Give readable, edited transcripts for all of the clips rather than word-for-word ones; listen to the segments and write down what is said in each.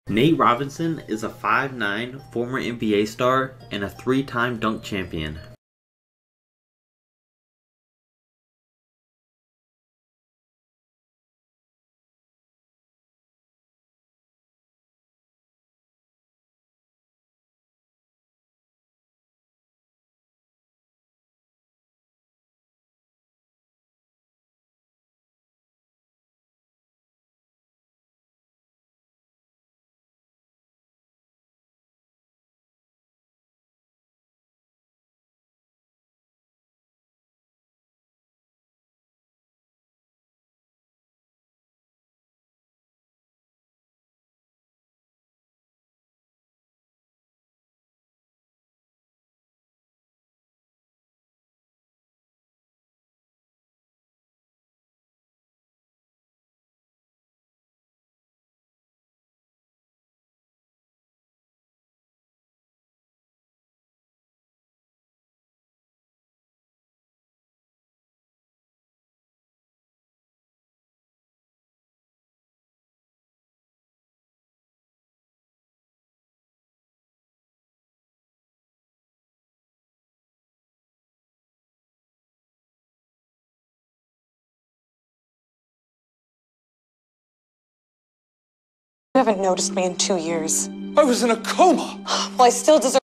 Nate Robinson is a 5'9" former NBA star and a 3-time dunk champion. You haven't noticed me in 2 years. I was in a coma. Well, I still deserve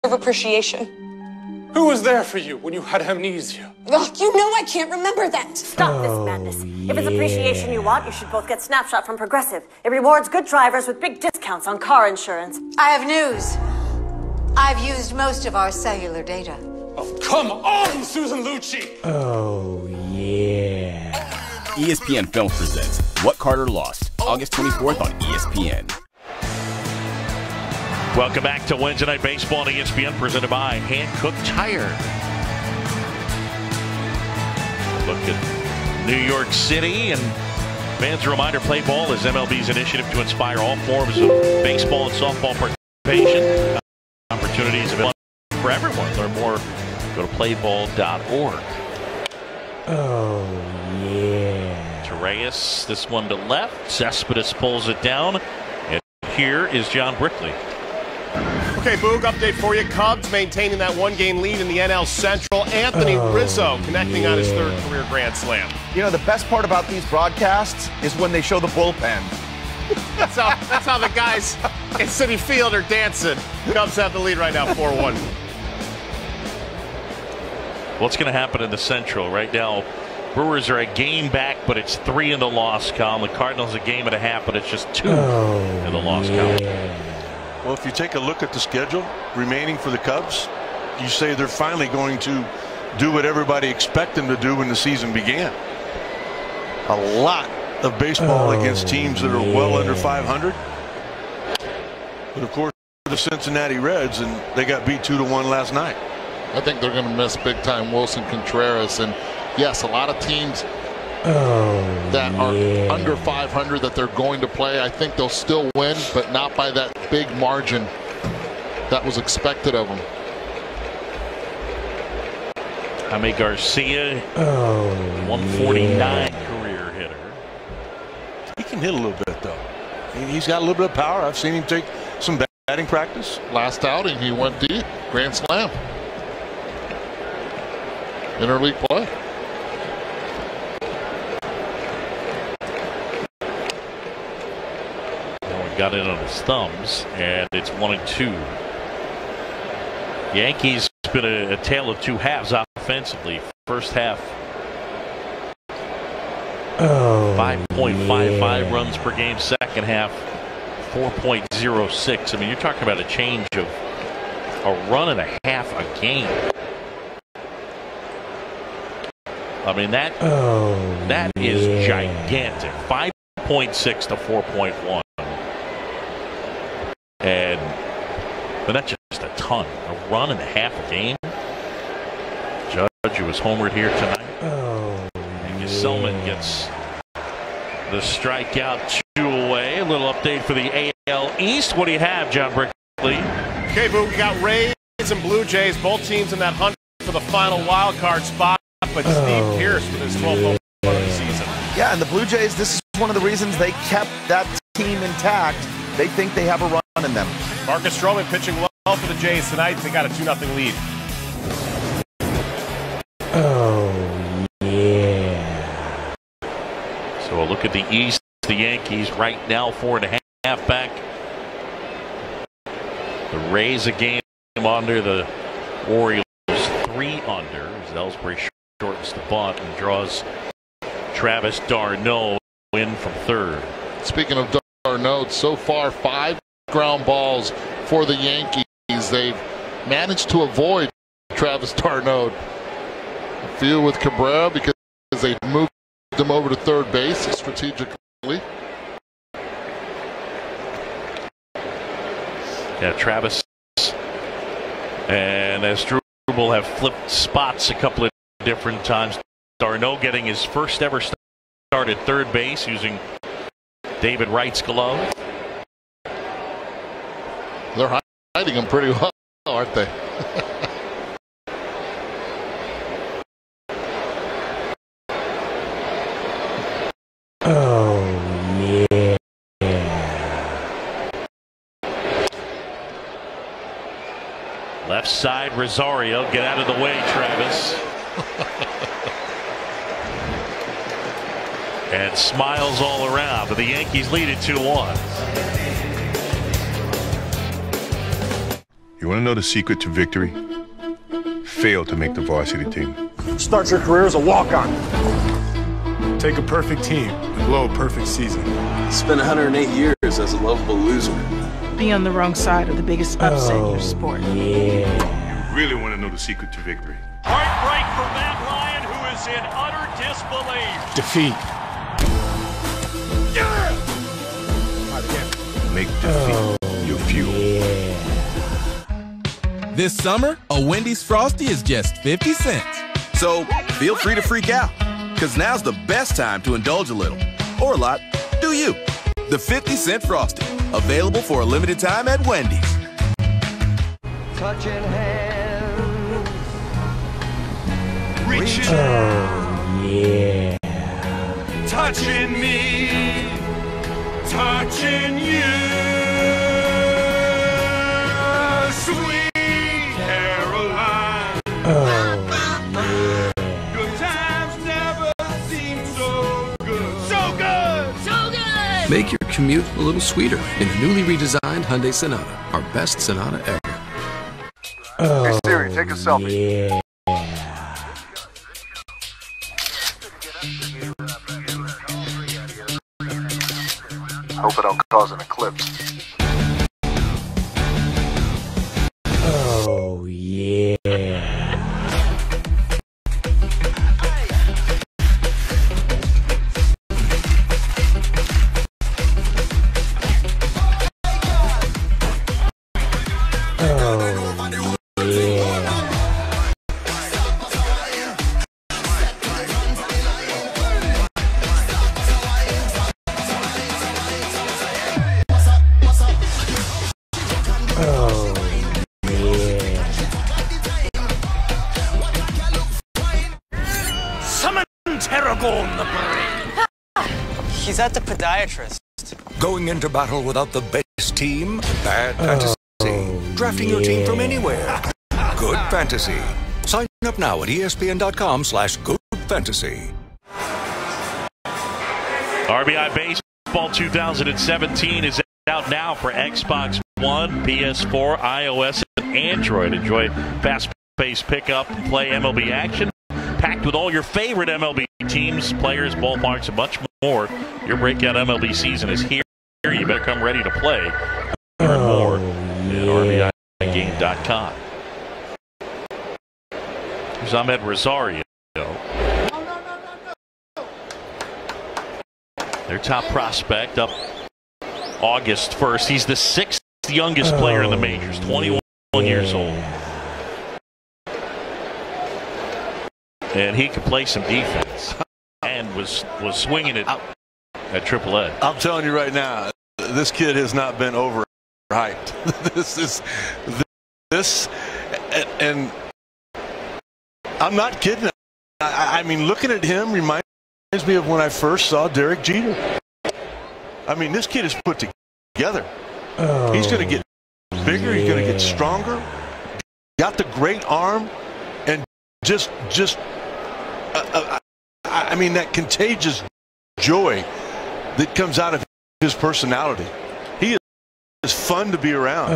appreciation. Who was there for you when you had amnesia? Ugh, you know I can't remember that. Stop this madness. If it's appreciation you want, you should both get Snapshot from Progressive. It rewards good drivers with big discounts on car insurance. I have news. I've used most of our cellular data. Oh, come on, Susan Lucci! Oh, yeah. ESPN Films presents What Carter Lost, August 24th on ESPN. Welcome back to Wednesday Night Baseball on ESPN, presented by Hankook Tire. Look at New York City, and fans, a reminder, play ball is MLB's initiative to inspire all forms of baseball and softball participation. Opportunities available for everyone. Learn more, go to playball.org. Oh, yeah. Torreyes, this one to left. Cespedes pulls it down. And here is John Brickley. Okay, Boog, update for you. Cubs maintaining that one-game lead in the NL Central. Anthony Rizzo connecting on his third career grand slam. You know, the best part about these broadcasts is when they show the bullpen. That's how the guys in Citi Field are dancing. Cubs have the lead right now, 4-1. What's going to happen in the Central right now? Brewers are a game back, but it's 3 in the loss column. The Cardinals a game and a half, but it's just 2 in the loss column. Well, if you take a look at the schedule remaining for the Cubs, you say they're finally going to do what everybody expected them to do when the season began. A lot of baseball against teams that are well under 500. But of course, the Cincinnati Reds, and they got beat 2-1 last night. I think they're going to miss big time Wilson Contreras, and yes, a lot of teams that are under 500 that they're going to play. I think they'll still win, but not by that big margin that was expected of them. Jaime Garcia, 149 career hitter. He can hit a little bit, though. He's got a little bit of power. I've seen him take some batting practice. Last outing, he went deep. Grand slam. Interleague play. Got it on his thumbs, and it's 1-2. Yankees been a tale of two halves offensively. First half, 5.55 runs per game. Second half, 4.06. I mean, you're talking about a change of a run and a half a game. I mean, that is gigantic. 5.6 to 4.1. But that's just a ton. A run and a half a game. Judge, who was homered here tonight. And Gesellman gets the strikeout 2 away. A little update for the AL East. What do you have, John Brickley? Okay, Boo, we got Rays and Blue Jays, both teams in that hunt for for the final wild card spot, but Steve Pierce with his 12th home run of the season. Yeah, and the Blue Jays, this is one of the reasons they kept that team intact. They think they have a run in them. Marcus Stroman pitching well for the Jays tonight. They got a 2-0 lead. Oh, yeah. So a look at the East. The Yankees right now 4.5 back. The Rays a game under. The Orioles 3 under. As Ellsbury shortens the bunt and draws Travis d'Arnaud in from third. Speaking of d'Arnaud, so far 5 ground balls for the Yankees. They've managed to avoid Travis d'Arnaud. A few with Cabrera because they moved him over to third base strategically. Yeah, Travis and Asdrubal have flipped spots a couple of different times. d'Arnaud getting his first ever start at third base using David Wright's glove. They're hiding him pretty well, aren't they? Oh, yeah. Left side, Rosario. Get out of the way, Travis. And smiles all around, but the Yankees lead it 2-1. You want to know the secret to victory? Fail to make the varsity team. Start your career as a walk-on. Take a perfect team and blow a perfect season. Spend 108 years as a lovable loser. Be on the wrong side of the biggest upset in your sport. Yeah. You really want to know the secret to victory? Heartbreak for Matt Ryan, who is in utter disbelief. Defeat. Make defeat your fuel. Yeah. This summer, a Wendy's Frosty is just 50 cents. So feel free to freak out, because now's the best time to indulge a little. Or a lot. Do you. The 50-cent Frosty. Available for a limited time at Wendy's. Touching hands. Reaching Oh, yeah. touching me, touching you, sweet Caroline. Oh, Good times never seem so good. So good! So good! Make your commute a little sweeter in the newly redesigned Hyundai Sonata, our best Sonata ever. oh, Hey Siri, take a selfie. yeah. Hope I don't cause an eclipse. Oh, yeah. He's at the podiatrist. Going into battle without the best team? Bad fantasy. Drafting your team from anywhere? Good fantasy. Sign up now at ESPN.com/goodfantasy. RBI Baseball 2017 is out now for Xbox One, PS4, iOS, and Android. Enjoy fast-paced pickup and play MLB action, packed with all your favorite MLB teams, players, ballparks, and much more. Your breakout MLB season is here. You better come ready to play. Learn more at RBIGame.com. Here's Ahmed Rosario. Their top prospect up August 1st. He's the 6th youngest player in the majors, 21 years old. And he could play some defense and was swinging it at AAA. I'm telling you right now, this kid has not been overhyped. this and I'm not kidding. I mean, looking at him reminds me of when I first saw Derek Jeter. I mean, this kid is put together. He's going to get bigger. He's going to get stronger. Got the great arm, and I mean, that contagious joy that comes out of his personality. He is fun to be around.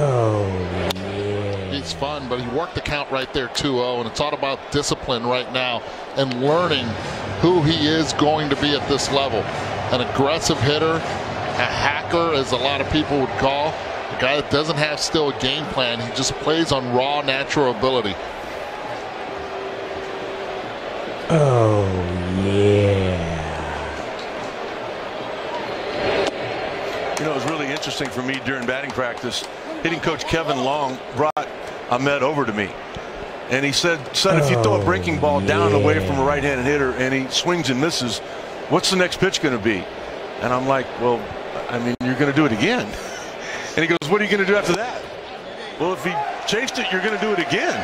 He's fun, but he worked the count right there, 2-0, and it's all about discipline right now and learning who he is going to be at this level. An aggressive hitter, a hacker, as a lot of people would call, a guy that doesn't have still a game plan. He just plays on raw, natural ability. Oh, yeah. You know, it was really interesting for me during batting practice. Hitting coach Kevin Long brought Ahmed over to me. And he said, son, if you throw a breaking ball down away from a right-handed hitter and he swings and misses, what's the next pitch going to be? And I'm like, well, I mean, you're going to do it again. And he goes, what are you going to do after that? Well, if he chased it, you're going to do it again.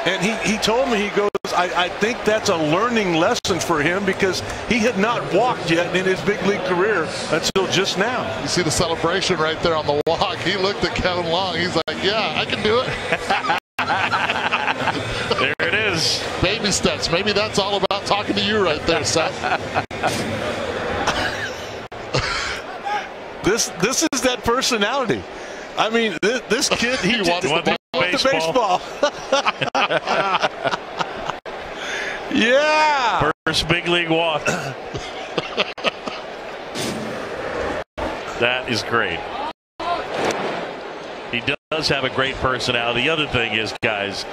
And he told me, he goes, I think that's a learning lesson for him because he had not walked yet in his big league career until just now. You see the celebration right there on the walk. He looked at Kevin Long. He's like, yeah, I can do it. There it is. Baby steps. Maybe that's all about talking to you right there, Seth. This is that personality. I mean, this kid, he wants the baseball. Yeah. First big league walk. That is great. He does have a great personality. The other thing is, guys,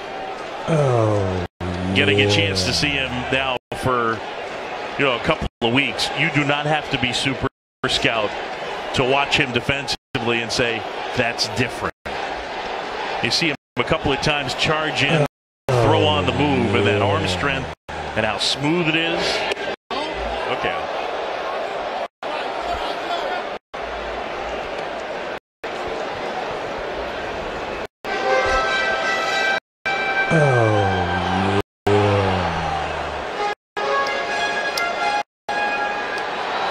getting a chance to see him now for a couple of weeks. You do not have to be super scout to watch him defensively and say that's different. You see him a couple of times charge in, throw on the move, and that arm strength and how smooth it is. Okay.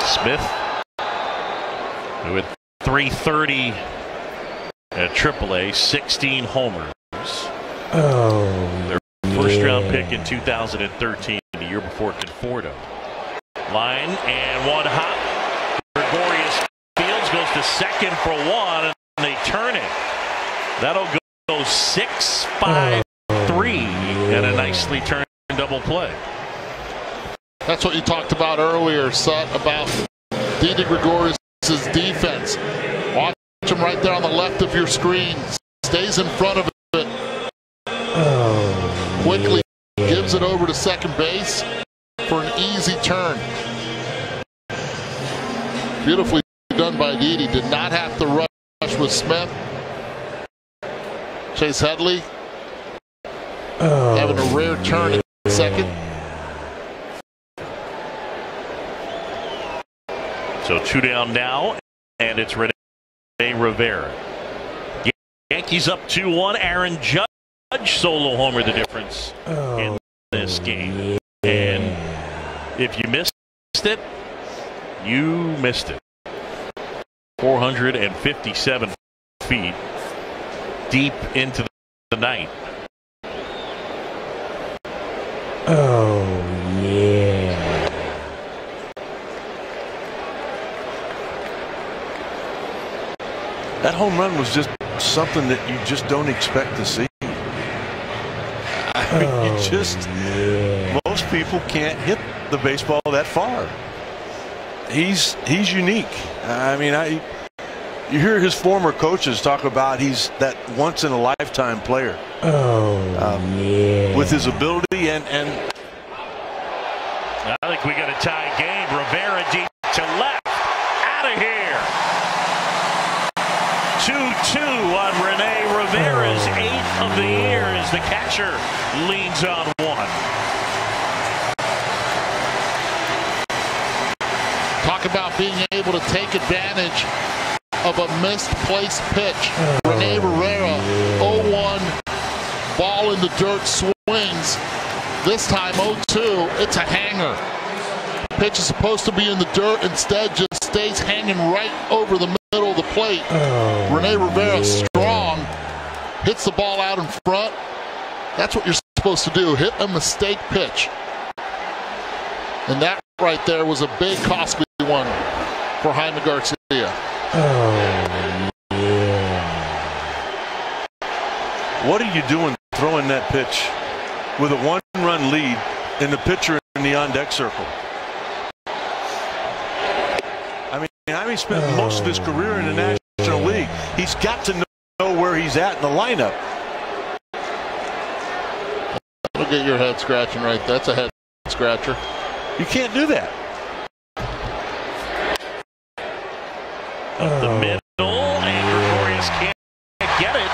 Smith with 330 at AAA, 16 homers. Their first-round pick in 2013, the year before Conforto. Line and one hop. Gregorius Fields goes to second for one, and they turn it. That'll go 6-5-3, and a nicely turned double play. That's what you talked about earlier, Seth, about Didi Gregorius' defense. Watch him right there on the left of your screen. Stays in front of it. Quickly gives it over to second base for an easy turn. Beautifully done by Didi. Did not have to rush with Smith. Chase Headley having a rare turn in second. So 2 down now, and it's Rene Rivera. Yankees up 2-1. Aaron Judge solo homer the difference in this game. And if you missed it, you missed it. 457 feet deep into the night. Oh, yeah. That home run was just something that you just don't expect to see. I mean, most people can't hit the baseball that far. He's unique. I mean, you hear his former coaches talk about he's that once in a lifetime player. With his ability and I think we got a tie game. Rivera deep to left, out of here. 2-2 on Rene Rivera's 8th of the year as the catcher leans on one. Talk about being able to take advantage of a misplaced pitch. Rene Rivera, 0-1, ball in the dirt, swings, This time 0-2, it's a hanger. Pitch is supposed to be in the dirt, instead just stays hanging right over the middle of the plate. Rene Rivera, strong, hits the ball out in front. That's what you're supposed to do, hit a mistake pitch. And that right there was a big costly one for Jaime Garcia. What are you doing throwing that pitch with a one-run lead and the pitcher in the on-deck circle? I mean, Jaime spent most of his career in the National League. He's got to know where he's at in the lineup. Look at your head scratching right there. That's a head scratcher. You can't do that. Up the middle, and Gregorius can't get it.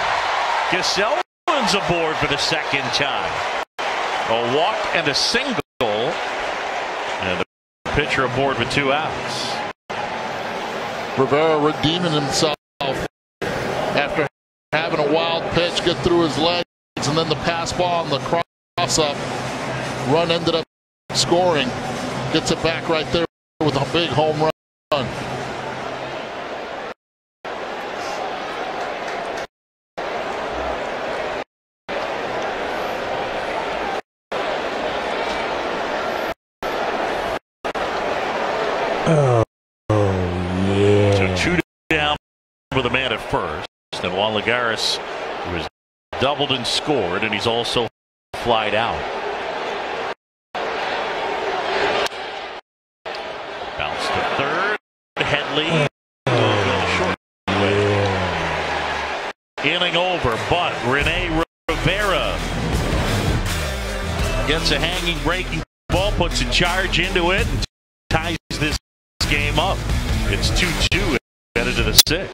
Gesellman's aboard for the second time. A walk and a single, and the pitcher aboard with 2 outs. Rivera redeeming himself after having a wild pitch get through his legs, and then the pass ball on the cross-up. Run ended up scoring. Gets it back right there with a big home run. So 2 down with a man at first, and Juan Lagares, who has doubled and scored, and he's also flied out. Bounce to third. Headley short. Inning over, but Rene Rivera gets a hanging breaking ball, puts a charge into it, and ties this game up. It's 2-2 headed to the 6th.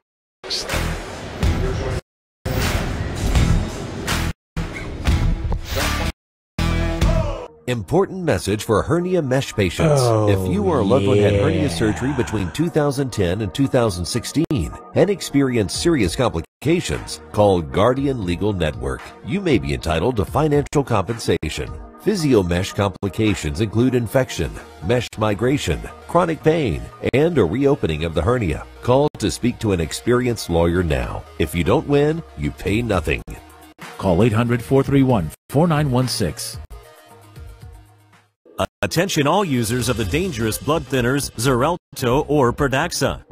Important message for hernia mesh patients. If you or a loved one had hernia surgery between 2010 and 2016 and experienced serious complications, call Guardian Legal Network. You may be entitled to financial compensation. Physio mesh complications include infection, mesh migration, chronic pain, and a reopening of the hernia. Call to speak to an experienced lawyer now. If you don't win, you pay nothing. Call 800-431-4916. Attention all users of the dangerous blood thinners Xarelto or Pradaxa.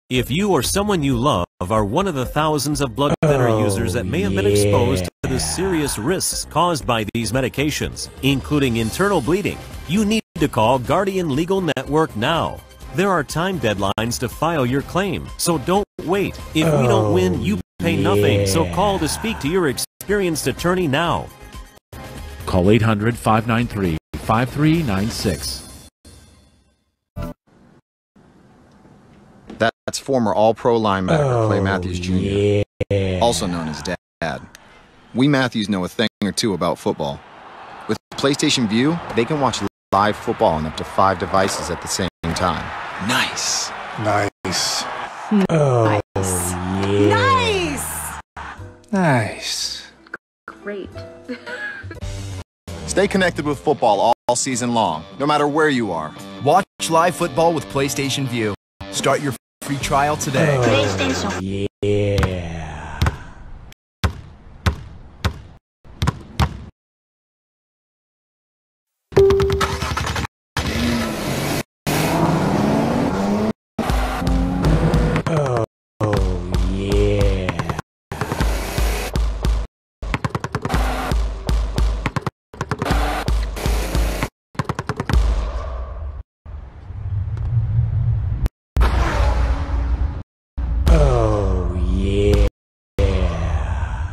If you or someone you love are one of the thousands of blood thinner users that may have been exposed to the serious risks caused by these medications, including internal bleeding, you need to call Guardian Legal Network now. There are time deadlines to file your claim, so don't wait. If we don't win, you pay nothing, so call to speak to your experienced attorney now. Call 800-593-5396. That's former All-Pro linebacker Clay Matthews Jr., also known as Dad. We Matthews know a thing or two about football. With PlayStation Vue, they can watch live football on up to 5 devices at the same time. Nice. Nice. Nice. Nice. Great. Stay connected with football all season long, no matter where you are. Watch live football with PlayStation Vue. Start your free trial today. PlayStation. Yeah.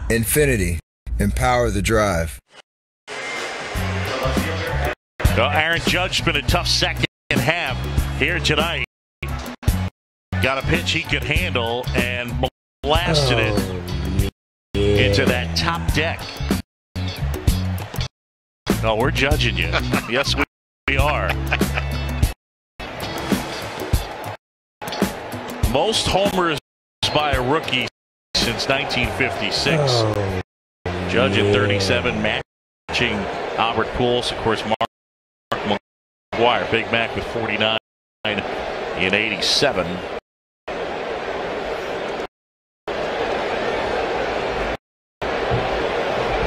Infinity. Empower the drive. Well, Aaron Judge's been a tough second half here tonight. Got a pitch he could handle and blasted it into that top deck. No, we're judging you. Yes, we are. Most homers by a rookie since 1956. Judge at 37, matching Albert Pujols, of course, Mark McGwire, Big Mac with 49 in 87.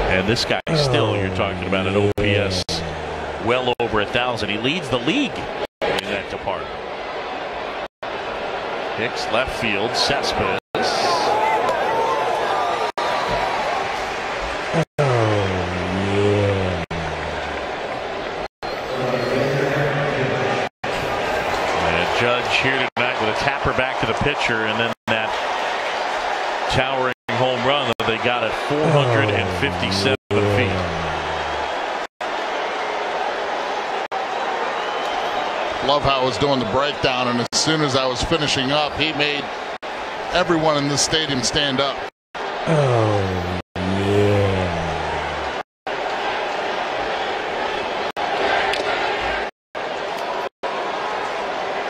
And this guy still, you're talking about an OPS well over 1,000. He leads the league in that department. Hicks left field, Cespedes. Judge here tonight with a tapper back to the pitcher, and then that towering home run that they got at 457 feet. Love how I was doing the breakdown, and as soon as I was finishing up, he made everyone in this stadium stand up. Oh, yeah.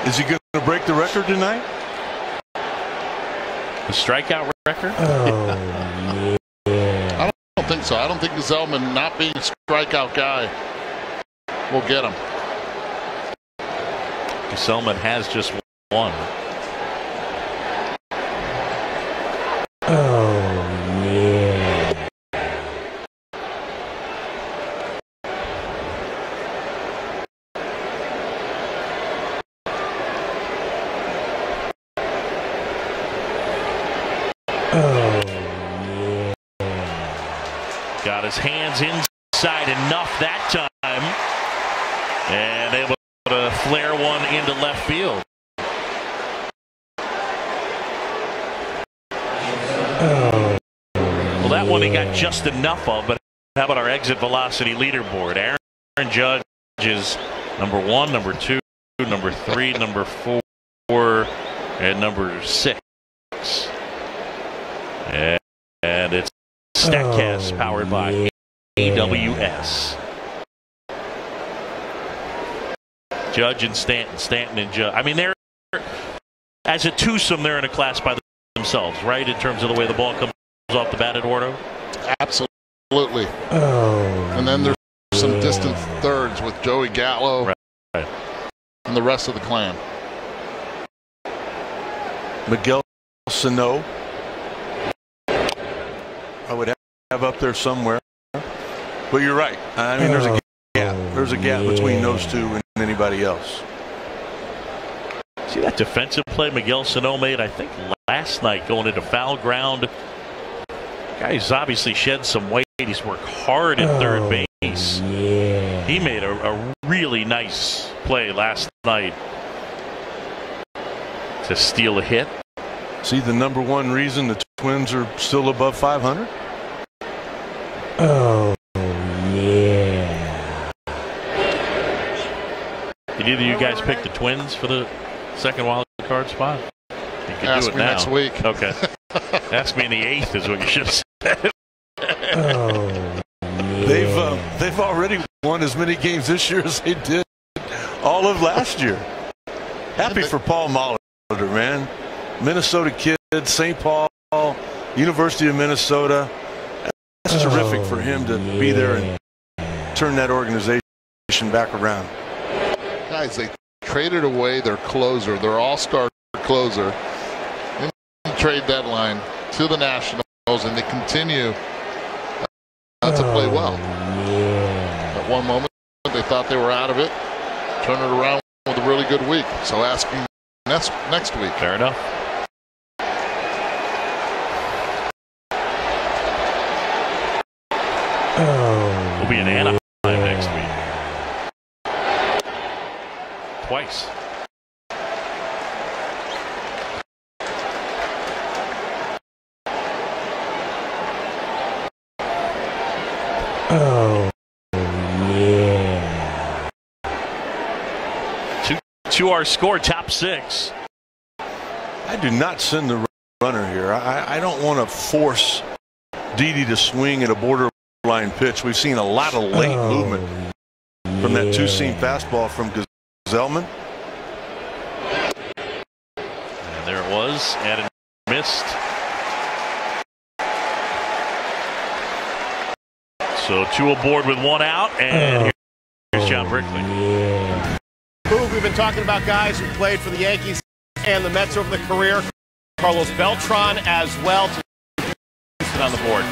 Is he going to break the record tonight? The strikeout record? Oh, yeah. I don't think so. I don't think Zellman, not being a strikeout guy, will get him. Zellman has just one. Oh, yeah. Oh, yeah. Got his hands inside enough that time. And able to flare one into left field. Oh. Well, that one he got just enough of, but how about our exit velocity leaderboard? Aaron Judge is number 1, number 2, number 3, number 4, and number 6. And it's StatCast powered by AWS. Judge and Stanton and Judge. I mean, they're, as a twosome, they're in a class by themselves, right? In terms of the way the ball comes off the bat, Eduardo? Absolutely. Oh. And then there's some distant thirds with Joey Gallo right. And the rest of the clan. Miguel Sano, I would have up there somewhere. But you're right. I mean, there's a gap. There's a gap between those two and anybody else. See that defensive play Miguel Sano made, I think, last night going into foul ground. Guy's obviously shed some weight. He's worked hard at third base. Yeah. He made a really nice play last night to steal a hit. See the number one reason the Twins are still above 500? Oh, yeah. Did either of you guys pick the Twins for the second wild card spot? You can Ask do it me now. next week. Okay. Ask me in the 8th is what you should have said. Oh, yeah. They've already won as many games this year as they did all of last year. Happy for Paul Molitor, man. Minnesota kid, St. Paul, University of Minnesota. That's terrific for him to be there and turn that organization back around. Guys, they traded away their closer, their all-star closer, in the trade deadline to the Nationals, and they continue to play well. Yeah. At one moment, they thought they were out of it. Turn it around with a really good week. So ask me next week. Fair enough. Oh, We'll be in Anaheim next week. Twice. oh, yeah. To our score, top 6. I do not send the runner here. I don't want to force Didi to swing at a borderline pitch. We've seen a lot of late movement from that two-seam fastball from Zellman. And there it was, and it missed. So 2 aboard with 1 out, and here's John Brickley. Boog, we've been talking about guys who played for the Yankees and the Mets over the career. Carlos Beltran as well on the board.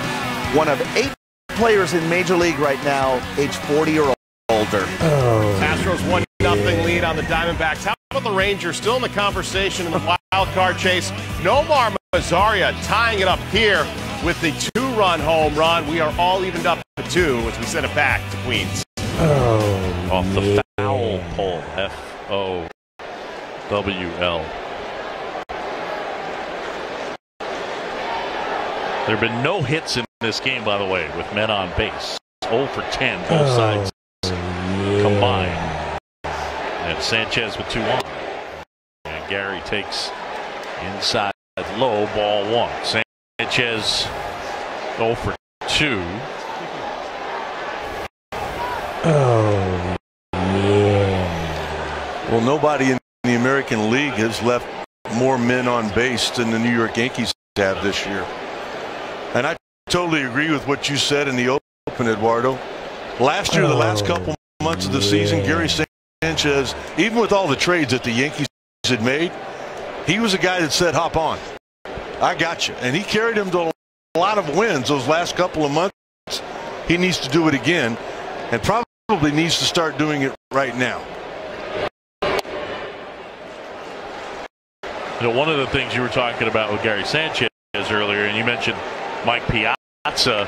One of 8 players in Major League right now, age 40 or older. Astros 1-0 lead on the Diamondbacks. How about the Rangers still in the conversation in the wild card chase? Nomar Mazara tying it up here with the 2-run home run. We are all evened up to 2 as we send it back to Queens. Off the foul pole. F-O-W-L. There have been no hits in this game, by the way, with men on base. 0 for 10, both sides combined. And Sanchez with 2 on. And Gary takes inside low, ball 1. Sanchez 0 for 2. Well, nobody in the American League has left more men on base than the New York Yankees have this year. And I totally agree with what you said in the open, Eduardo. Last year, the last couple months of the season, Gary Sanchez, even with all the trades that the Yankees had made, he was a guy that said, hop on. I got you. And he carried him to a lot of wins those last couple of months. He needs to do it again, and probably needs to start doing it right now. You know, one of the things you were talking about with Gary Sanchez earlier, and you mentioned Mike Piazza.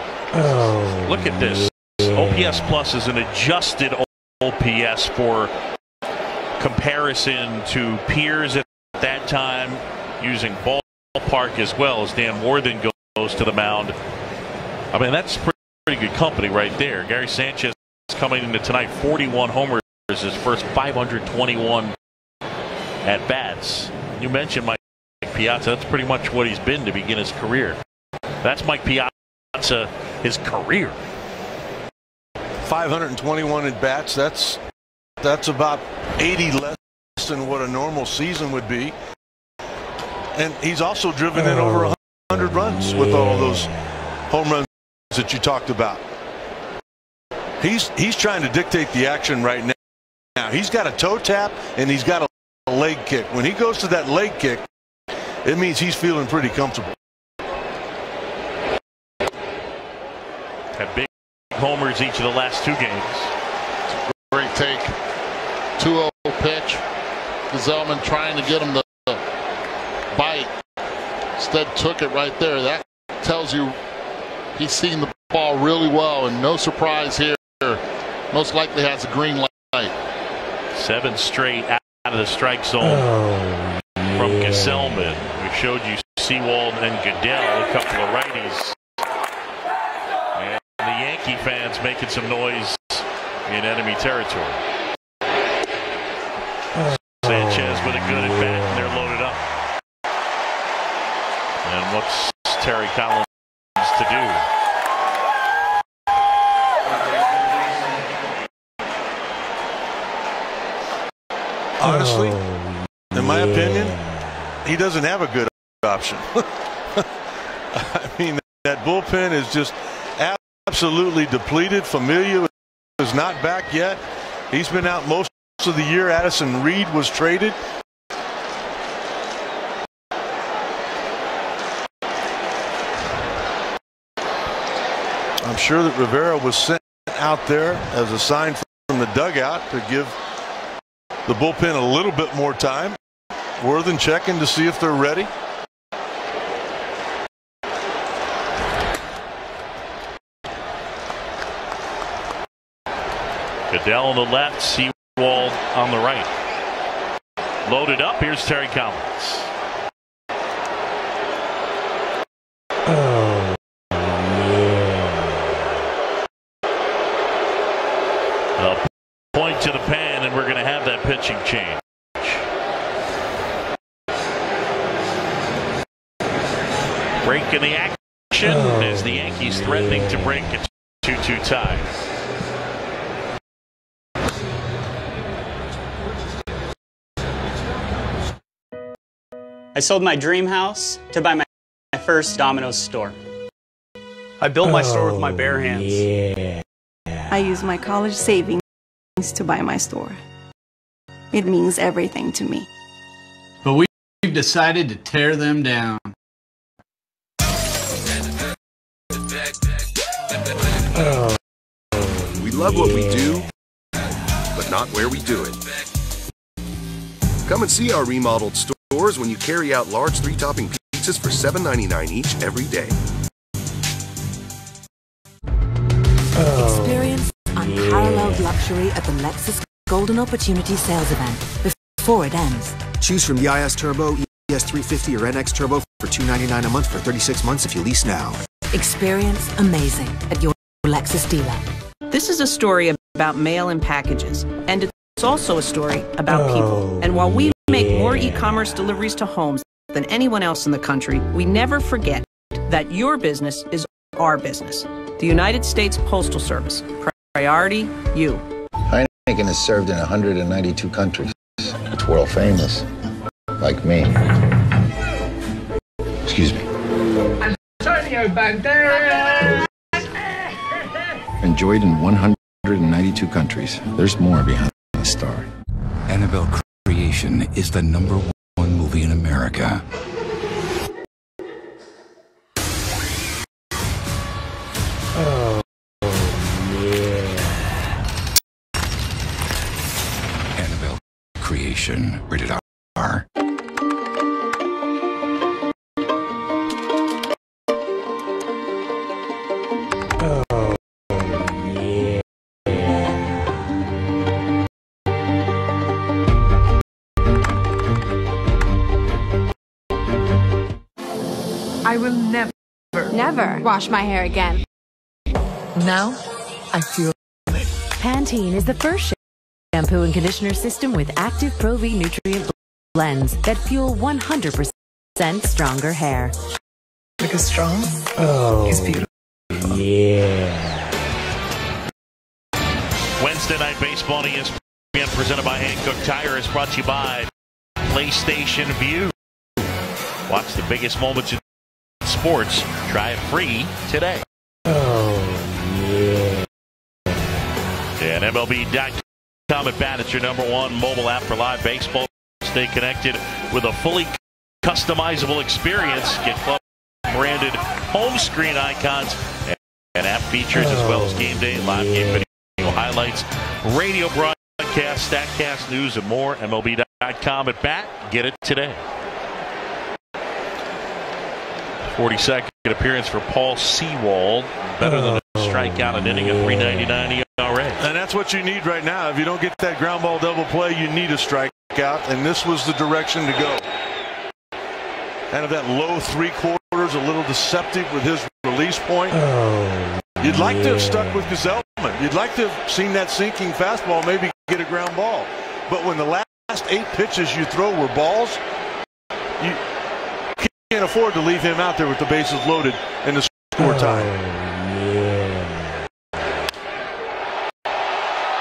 Look at this. OPS Plus is an adjusted OPS for comparison to peers at that time, using ballpark as well as Dan Worthen goes to the mound. I mean, that's pretty good company right there. Gary Sanchez coming into tonight, 41 homers, his first 521 at bats. You mentioned Mike Piazza. That's pretty much what he's been to begin his career. That's Mike Piazza, his career. 521 at bats. That's about 80 less than what a normal season would be. And he's also driven in over 100 runs with all of those home runs that you talked about. He's trying to dictate the action right now. Now he's got a toe tap and he's got a leg kick. When he goes to that leg kick, it means he's feeling pretty comfortable. Had big homers each of the last 2 games. Great take. 2-0 pitch. Zellman trying to get him to bite. Instead took it right there. That tells you he's seen the ball really well, and no surprise here. Most likely has a green light. 7 straight out of the strike zone from Gesellman. We showed you Sewald and Goodell, a couple of righties. And the Yankee fans making some noise in enemy territory. Sanchez with a good at bat, and they're loaded up. And what's Terry Collins to do? Honestly, in my opinion, he doesn't have a good option. I mean, that bullpen is just absolutely depleted. Familia is not back yet. He's been out most of the year. Addison Reed was traded. I'm sure that Rivera was sent out there as a sign from the dugout to give the bullpen a little bit more time. Worthen checking to see if they're ready. Goodell on the left, Sewald on the right. Loaded up, here's Terry Collins. A point to the pan, and we're going to have that pitching change. Break in the action as the Yankees threatening to break a 2-2 tie. I sold my dream house to buy my first Domino's store. I built my store with my bare hands. Yeah. I use my college savings to buy my store. It means everything to me. But we've decided to tear them down. We love what we do, but not where we do it. Come and see our remodeled stores when you carry out large 3-topping pizzas for $7.99 each every day. Experience unparalleled luxury at the Lexus Golden Opportunity Sales Event before it ends. Choose from the IS Turbo, ES350, or NX Turbo for $299 a month for 36 months if you lease now. Experience amazing at your Lexus dealer. This is a story about mail and packages, and it's also a story about people. And while we make more e-commerce deliveries to homes than anyone else in the country, we never forget that your business is our business. The United States Postal Service. Priority, you. Heineken is served in 192 countries. It's world famous. Like me. Excuse me. Antonio Banderas! Enjoyed in 192 countries. There's more behind the star. Annabelle Creation is the #1 movie in America. Oh, yeah. Annabelle Creation, rated R. I will never wash my hair again. Now, I feel Pantene is the first shampoo and conditioner system with active Pro V nutrient blends that fuel 100% stronger hair. Because strong is beautiful. Yeah. Wednesday Night Baseball on ESPN presented by Hankook Tire is brought to you by PlayStation Vue. Watch the biggest moments in sports. Try it free today. Yeah. And MLB.com at bat. It's your #1 mobile app for live baseball. Stay connected with a fully customizable experience. Get club branded home screen icons and app features as well as game day, live game video highlights, radio broadcast, StatCast news, and more. MLB.com at bat. Get it today. 42nd appearance for Paul Sewald. Better than a strikeout an inning at 3.99 ERA. And that's what you need right now. If you don't get that ground ball double play, you need a strikeout, and this was the direction to go. Kind of that low 3/4, a little deceptive with his release point. You'd like to have stuck with Gazelman. You'd like to have seen that sinking fastball maybe get a ground ball. But when the last 8 pitches you throw were balls, you can't afford to leave him out there with the bases loaded and the score tied. Yeah.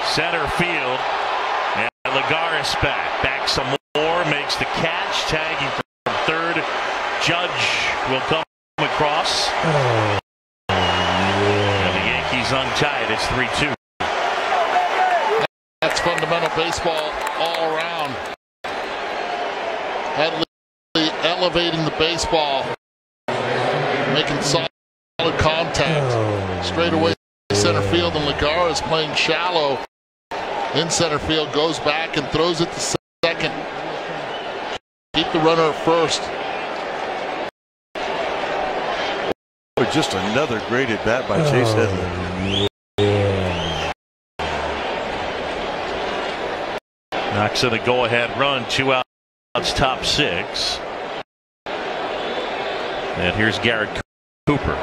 Center field, and Lagares back some more, makes the catch, tagging from third. Judge will come across. And the Yankees untied. It's 3-2. That's fundamental baseball all around. Elevating the baseball, making solid contact. Straight away center field, and Lagares playing shallow in center field, goes back and throws it to second. Keep the runner at first. Just another great at bat by Chase Headley. Yeah. Knocks in a go-ahead run, 2 outs, top 6. And here's Garrett Cooper.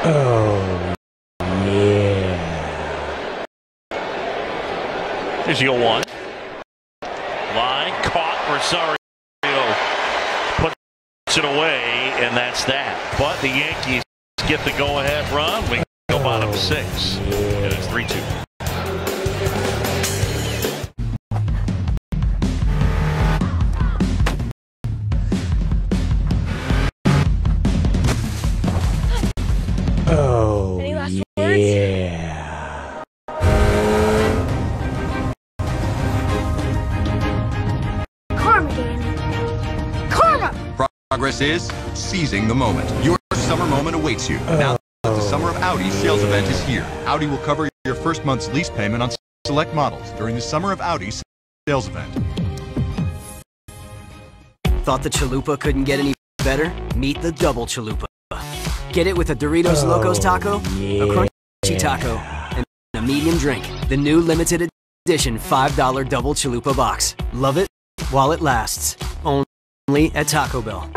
Oh, yeah. Here's your one. Line caught. Rosario puts it away, and that's that. But the Yankees get the go-ahead run. We go bottom 6, and it's 3-2. Oh, Any last yeah. Karma, Danny. Karma! Progress is seizing the moment. Your summer moment awaits you. Now that the Summer of Audi sales event is here. Audi will cover your first month's lease payment on select models during the Summer of Audi sales event. Thought the chalupa couldn't get any better? Meet the double chalupa. Get it with a Doritos Locos taco, a crunchy taco, and a medium drink. The new limited edition $5 double chalupa box. Love it while it lasts. Only at Taco Bell.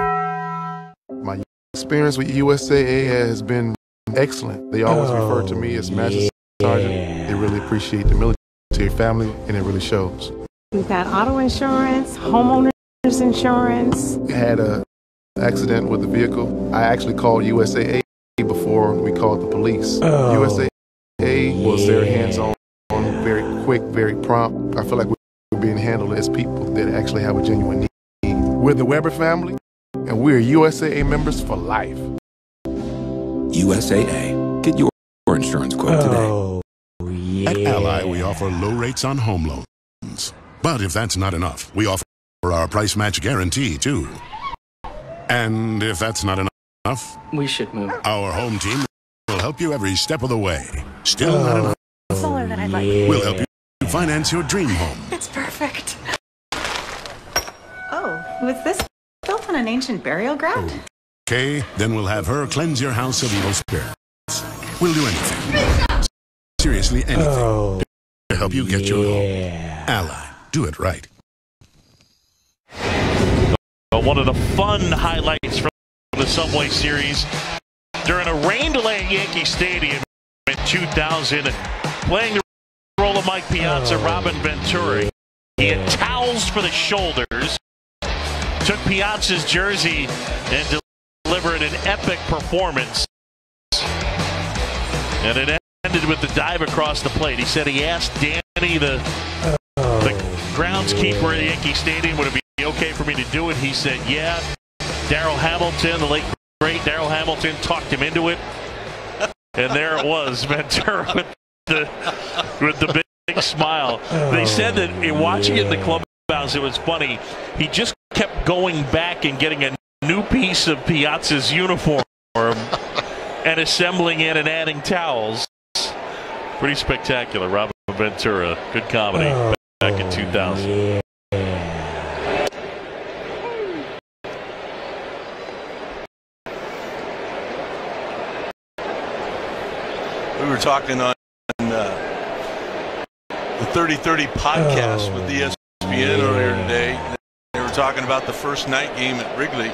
My experience with USAA has been excellent. They always refer to me as Master Sergeant. They really appreciate the military family, and it really shows. We've got auto insurance, homeowners insurance. We had an accident with the vehicle. I actually called USAA before we called the police. USAA was very hands-on, very quick, very prompt. I feel like we're being handled as people that actually have a genuine need. We're the Weber family, and we're USAA members for life. USAA. Get your insurance quote today. At Ally, we offer low rates on home loans. But if that's not enough, we offer our price match guarantee, too. And if that's not enough, we should move. Our home team will help you every step of the way. Still not enough? Solar that I'd like. We'll help you finance your dream home. It's perfect. Oh, was this built on an ancient burial ground? Okay, then we'll have her cleanse your house of evil spirits. We'll do anything. Seriously, anything. To help you get your home. Ally, do it right. One of the fun highlights from the Subway Series during a rain delay at Yankee Stadium in 2000, playing the role of Mike Piazza, Robin Ventura. He had towels for the shoulders, took Piazza's jersey and delivered an epic performance. And it ended with the dive across the plate. He said he asked Danny, the groundskeeper at Yankee Stadium, would it be okay for me to do it? He said, yeah. Darryl Hamilton, the late great Darryl Hamilton, talked him into it. And there it was, Ventura with the big smile. They said that in watching it in the clubhouse, it was funny. He just kept going back and getting a new piece of Piazza's uniform and assembling it and adding towels. Pretty spectacular. Robin Ventura, good comedy back in 2000. We were talking on the 30-30 podcast with ESPN earlier today. They were talking about the first night game at Wrigley.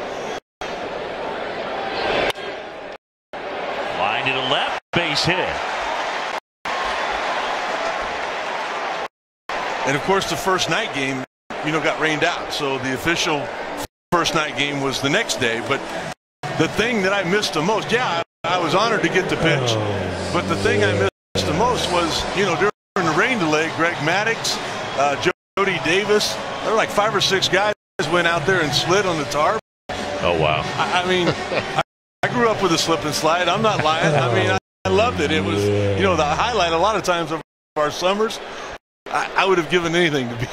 Line to the left, base hit. And of course, the first night game, got rained out. So the official first night game was the next day. But the thing that I missed the most, I was honored to get the pitch. But the thing I missed the most was, during the rain delay, Greg Maddux, Jody Davis, there were like 5 or 6 guys went out there and slid on the tarp. Oh, wow. I mean, I grew up with a slip and slide. I'm not lying. I mean, I loved it. It was, the highlight a lot of times of our summers. I would have given anything to be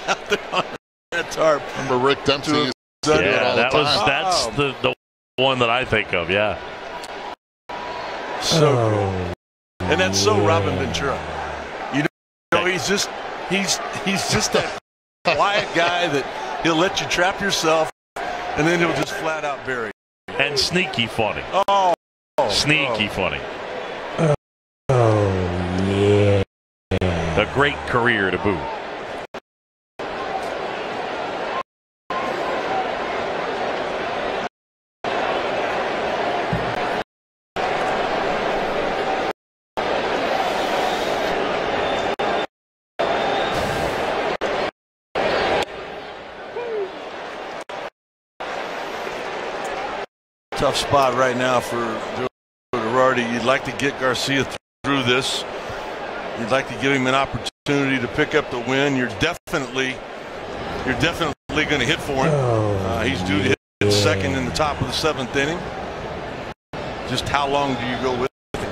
out there on that tarp. Remember Rick Dempsey? Yeah, that's the one that I think of, yeah. So good. And that's so Robin Ventura. He's just that quiet guy that he'll let you trap yourself and then he'll just flat out bury you. And sneaky funny. Sneaky funny. Yeah. A great career to boot. Tough spot right now for Girardi. You'd like to get Garcia through this. You'd like to give him an opportunity to pick up the win. You're definitely going to hit for him. He's due to hit second in the top of the 7th inning. Just how long do you go with him?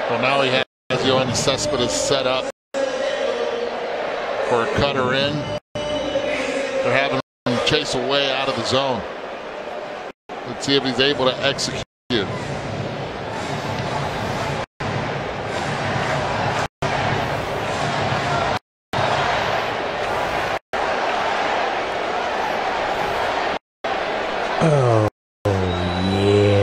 Well, now he has Yoenis Cespedes set up for a cutter in. They're having him chase away out of the zone. Let's see if he's able to execute. Oh, yeah.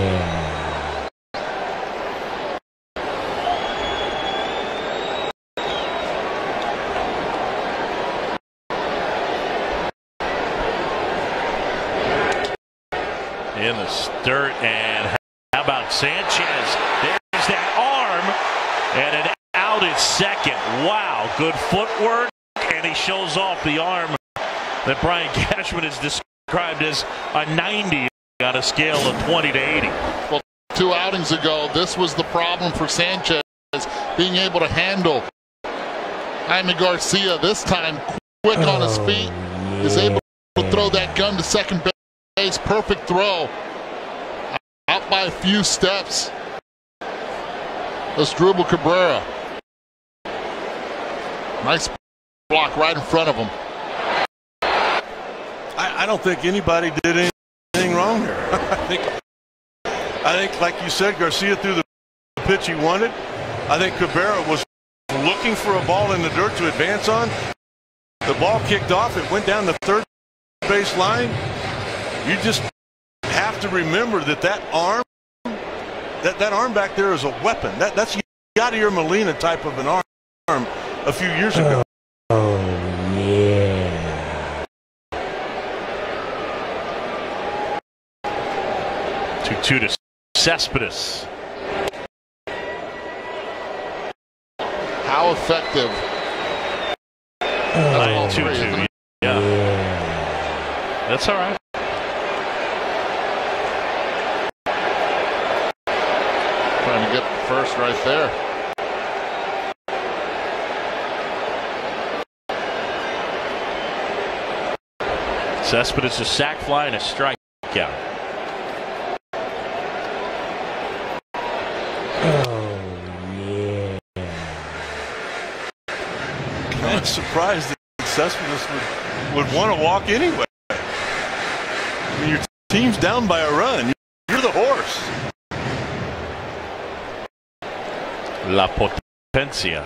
In the dirt, and how about Sanchez? There's that arm, and an out at second. Wow, good footwork, and he shows off the arm that Brian Cashman has described as a 90 on a scale of 20 to 80. Well, 2 outings ago, this was the problem for Sanchez, being able to handle Jaime Garcia. This time, quick on his feet, is able to throw that gun to second base. Perfect throw. Out by a few steps. Asdrubal Cabrera. Nice block right in front of him. I don't think anybody did anything wrong here. I think, like you said, Garcia threw the pitch he wanted. I think Cabrera was looking for a ball in the dirt to advance on. The ball kicked off. It went down the third base line. You just have to remember that arm, that arm back there is a weapon. That's Yadier Molina type of an arm a few years ago. Oh, yeah. 2-2 to Cespedes. How effective. 2-2. Yeah. That's all right. Trying to get the first right there. Cespedes a sac fly and a strikeout. Oh, yeah. Kind of surprised that Cespedes would want to walk anyway. I mean, your team's down by a run. You're the horse. La Potencia.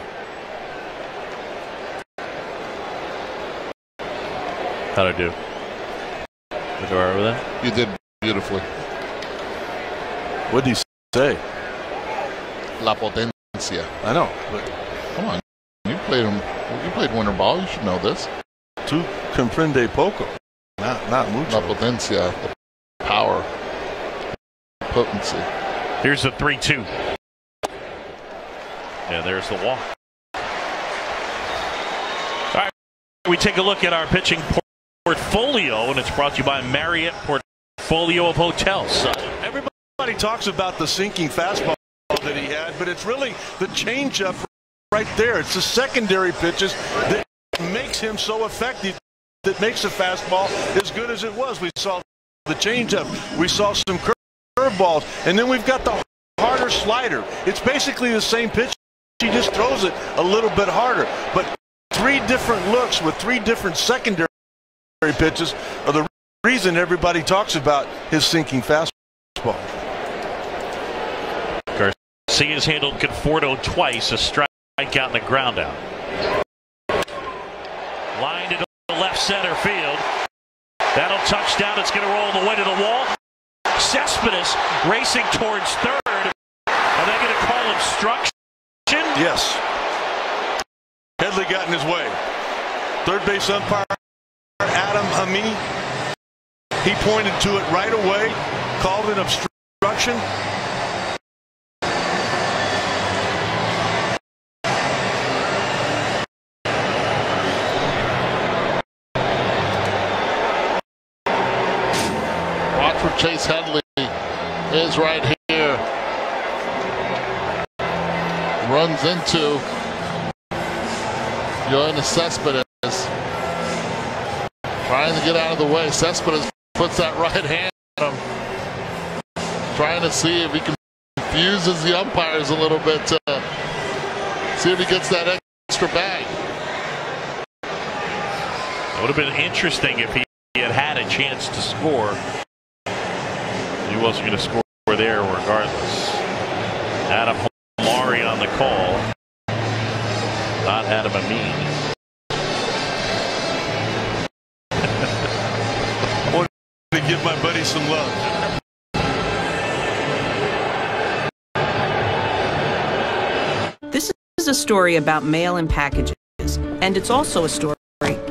How'd I do? Did I over there? You did beautifully. What did he say? La Potencia. I know, but come on. You played winter ball. You should know this. Tu comprende poco. Not mucho. La Potencia. The power. Potency. Here's the 3-2. Yeah, there's the walk. All right, we take a look at our pitching portfolio, and it's brought to you by Marriott Portfolio of Hotels. Everybody talks about the sinking fastball that he had, but it's really the changeup right there. It's the secondary pitches that makes him so effective, that makes the fastball as good as it was. We saw the changeup. We saw some curveballs, and then we've got the harder slider. It's basically the same pitch. He just throws it a little bit harder. But 3 different looks with 3 different secondary pitches are the reason everybody talks about his sinking fastball. Garcia's handled Conforto twice, a strikeout and a ground out. Lined into the left center field. That'll touch down. It's going to roll the way to the wall. Cespedes racing towards third. Are they going to call obstruction? Yes. Headley got in his way. Third base umpire Adam Hamini, he pointed to it right away, called an obstruction. Chase Headley is right here. Runs into Yoenis Cespedes. Trying to get out of the way. Cespedes puts that right hand on him. Trying to see if he confuses the umpires a little bit to see if he gets that extra bag. It would have been interesting if he had a chance to score. He wasn't going to score there regardless. Adam Amari on the call. Not Adam Amin. I wanted to give my buddy some love. This is a story about mail and packages, and it's also a story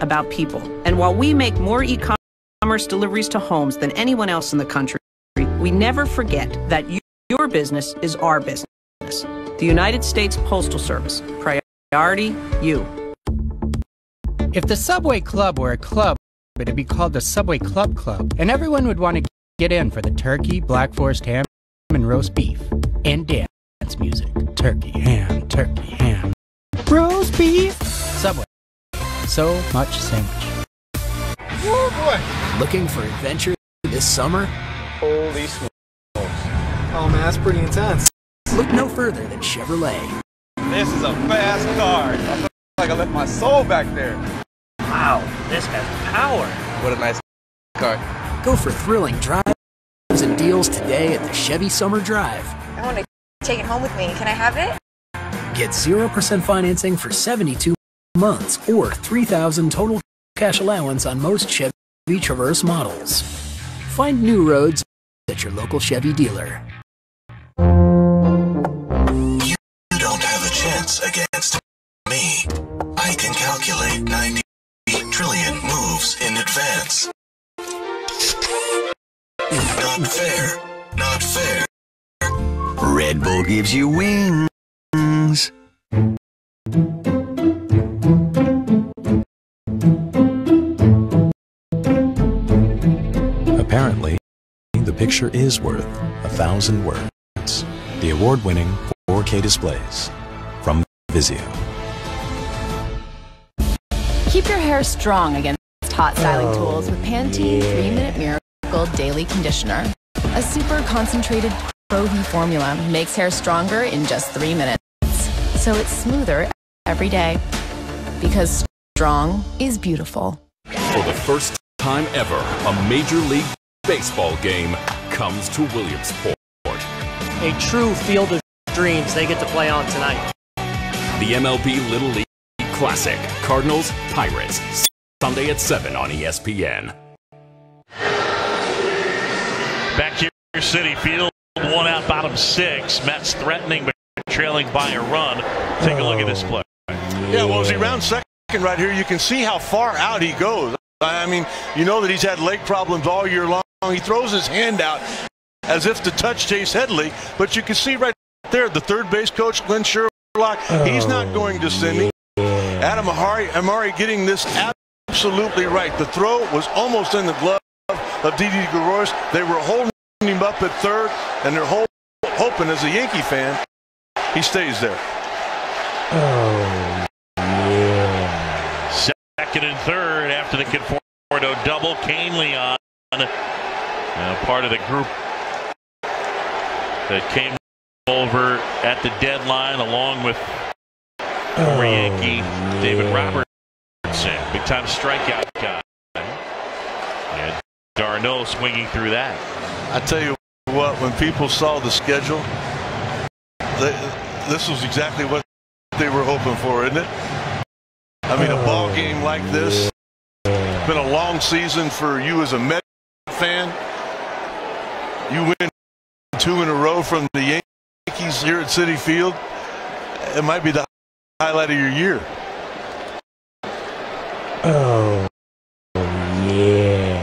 about people. And while we make more e-commerce deliveries to homes than anyone else in the country, we never forget that your business is our business. The United States Postal Service. Priority you. If the Subway Club were a club, it'd be called the Subway Club Club, and everyone would want to get in for the turkey, black forest ham, and roast beef, and dance music. Turkey, ham, roast beef. Subway. So much sandwich. Oh boy. Looking for adventure this summer? Holy smokes. Oh man, that's pretty intense. Look no further than Chevrolet. This is a fast car. I feel like I left my soul back there. Wow, this has power. What a nice car. Go for thrilling drives and deals today at the Chevy Summer Drive. I want to take it home with me. Can I have it? Get 0% financing for 72 months or $3,000 total cash allowance on most Chevy Traverse models. Find new roads at your local Chevy dealer. You don't have a chance against me. I can calculate 90 trillion moves in advance. Not fair. Not fair. Red Bull gives you wings. Apparently, the picture is worth 1,000 words. The award-winning 4K displays from Vizio. Keep your hair strong against hot styling tools with Pantene 3-Minute Miracle Daily Conditioner. A super concentrated Pro Heat formula makes hair stronger in just 3 minutes. So it's smoother every day. Because strong is beautiful. For the first time ever, a Major League Baseball game comes to Williamsport. A true field of dreams they get to play on tonight. The MLB Little League Classic, Cardinals, Pirates, Sunday at 7 on ESPN. Back here, City Field, 1 out, bottom 6. Mets threatening but trailing by a run. Take a look at this play. Yeah, well, as he rounds second right here, you can see how far out he goes. I mean, you know that he's had leg problems all year long. He throws his hand out as if to touch Chase Headley, but you can see right there the third base coach, Glenn Sherlock, he's not going to send him. Adam Amari getting this absolutely right. The throw was almost in the glove of Didi Gregorius. They were holding him up at third, and they're hoping, as a Yankee fan, he stays there. Second and third after the Conforto double. Kane Leon, part of the group that came over at the deadline, along with former Yankee David Robertson, big time strikeout guy. And Darno swinging through that. I tell you what, when people saw the schedule, this was exactly what they were hoping for, isn't it? I mean, a ball game like this. It's been a long season for you as a Met fan. You win 2 in a row from the Yankees here at Citi Field. It might be the highlight of your year. Oh, yeah.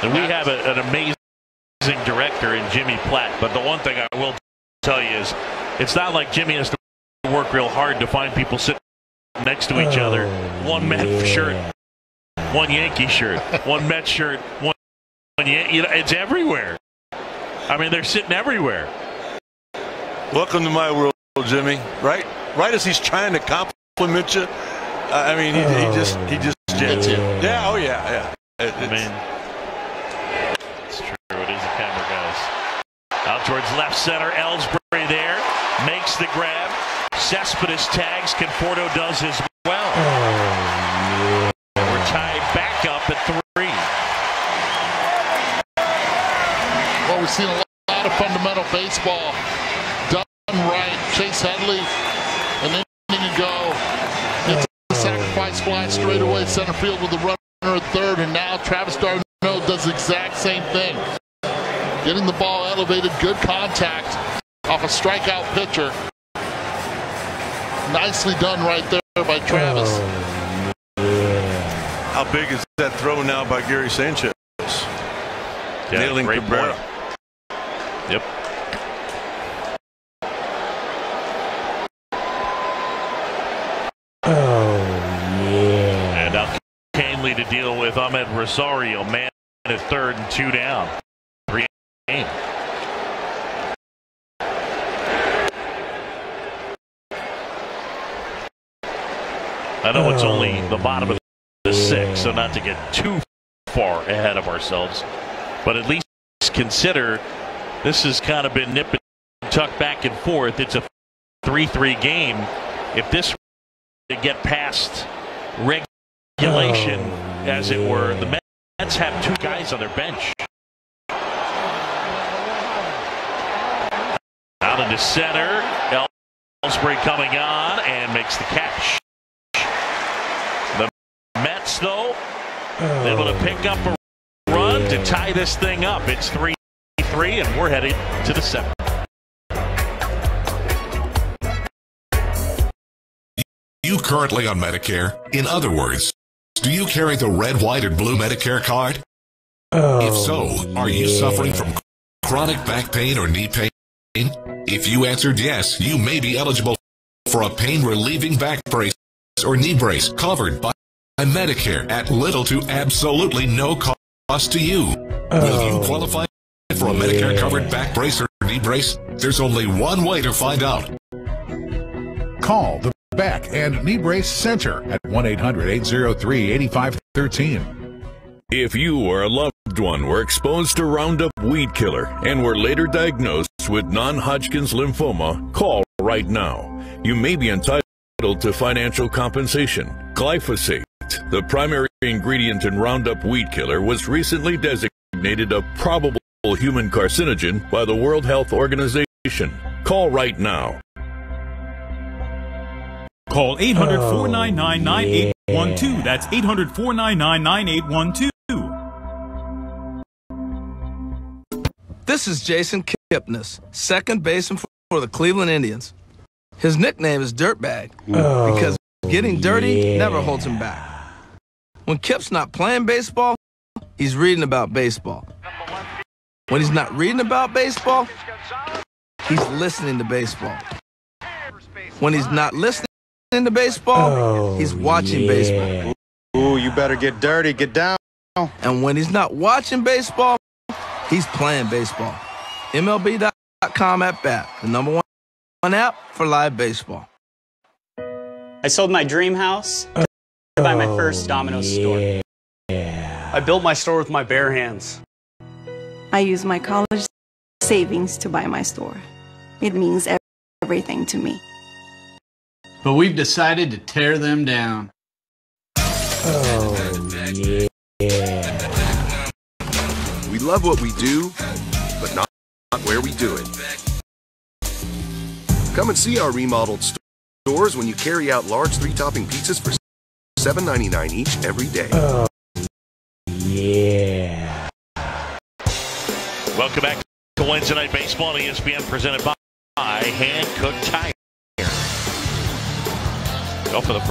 And we have an amazing director in Jimmy Platt, but the one thing I will tell you is it's not like Jimmy has to work real hard to find people sitting next to each other. One man for sure. one Yankee shirt, one Mets shirt, one it's everywhere. I mean, they're sitting everywhere. Welcome to my world, Jimmy. Right as he's trying to compliment you, I mean, he just gets you. Yeah, oh yeah. It's true. It is the camera guys. Out towards left center, Ellsbury there makes the grab. Cespedes tags. Conforto does as well. We're tied back up at 3. Well, we've seen a lot of fundamental baseball done right. Chase Headley, an inning ago, gets a sacrifice fly straight away center field with a runner at third, and now Travis d'Arnaud does the exact same thing. Getting the ball elevated, good contact off a strikeout pitcher. Nicely done right there by Travis. How big is that throw now by Gary Sanchez? Nailing Cabrera. Yep. And now Canley to deal with Ahmed Rosario. Man at third and 2 down. 3 game. I know it's only the bottom of the 6th, so not to get too far ahead of ourselves, but at least consider this has kind of been nip and tuck back and forth. It's a 3-3 game. If this were to get past regulation, as it were, the Mets have 2 guys on their bench. Out into center, Ellsbury coming on and makes the catch. The Mets, though, able to pick up a run to tie this thing up. It's 3-3, and we're headed to the 7th. You currently on Medicare? In other words, do you carry the red, white, or blue Medicare card? If so, are you suffering from chronic back pain or knee pain? If you answered yes, you may be eligible for a pain-relieving back brace or knee brace covered by Medicare at little to absolutely no cost to you. Will you qualify for a Medicare-covered back brace or knee brace? There's only one way to find out. Call the Back and Knee Brace Center at 1-800-803-8513. If you or a loved one were exposed to Roundup weed killer and were later diagnosed with non-Hodgkin's lymphoma, call right now. You may be entitled to financial compensation. Glyphosate, the primary ingredient in Roundup weed killer, was recently designated a probable human carcinogen by the World Health Organization. Call right now. Call 800-499-9812. That's 800-499-9812. This is Jason Kipnis, second baseman for the Cleveland Indians. His nickname is Dirtbag because getting dirty never holds him back. When Kip's not playing baseball, he's reading about baseball. When he's not reading about baseball, he's listening to baseball. When he's not listening to baseball, he's watching baseball. Ooh, you better get dirty, get down. And when he's not watching baseball, he's playing baseball. MLB.com at bat, the #1 app for live baseball. I sold my dream house to buy my first Domino's store. I built my store with my bare hands. I use my college savings to buy my store. It means everything to me. But we've decided to tear them down. We love what we do, but not where we do it. Come and see our remodeled stores when you carry out large 3-topping pizzas for $7.99 each every day. Welcome back to Wednesday Night Baseball on ESPN, presented by Hankook Tire. Well, for the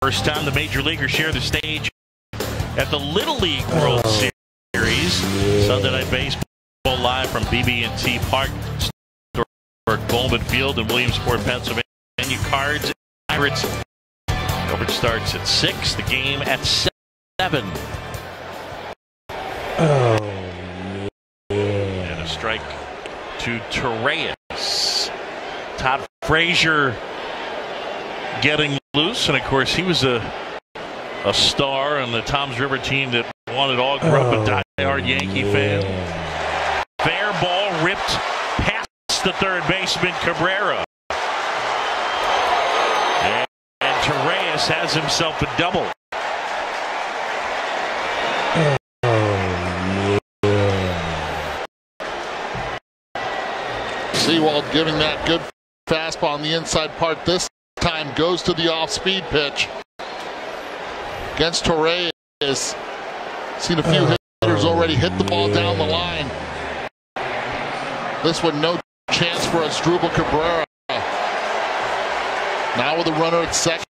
first time, the major leaguers share the stage at the Little League World Series. Sunday Night Baseball live from BB&T Park, Bowman Field in Williamsport, Pennsylvania. Cards, Pirates. Coverage starts at 6. The game at 7. 7. And a strike to Torreyes. Todd Frazier getting loose, and of course he was a star on the Toms River team that wanted all grew up a diehard Yankee fan. Fair ball ripped past the third baseman Cabrera. And Torreyes has himself a double. Sewald giving that good fastball on the inside part this time, goes to the off-speed pitch against Torreyes. Seen a few hitters already hit the ball down the line. This one no chance for Asdrubal Cabrera. Now with a runner at second,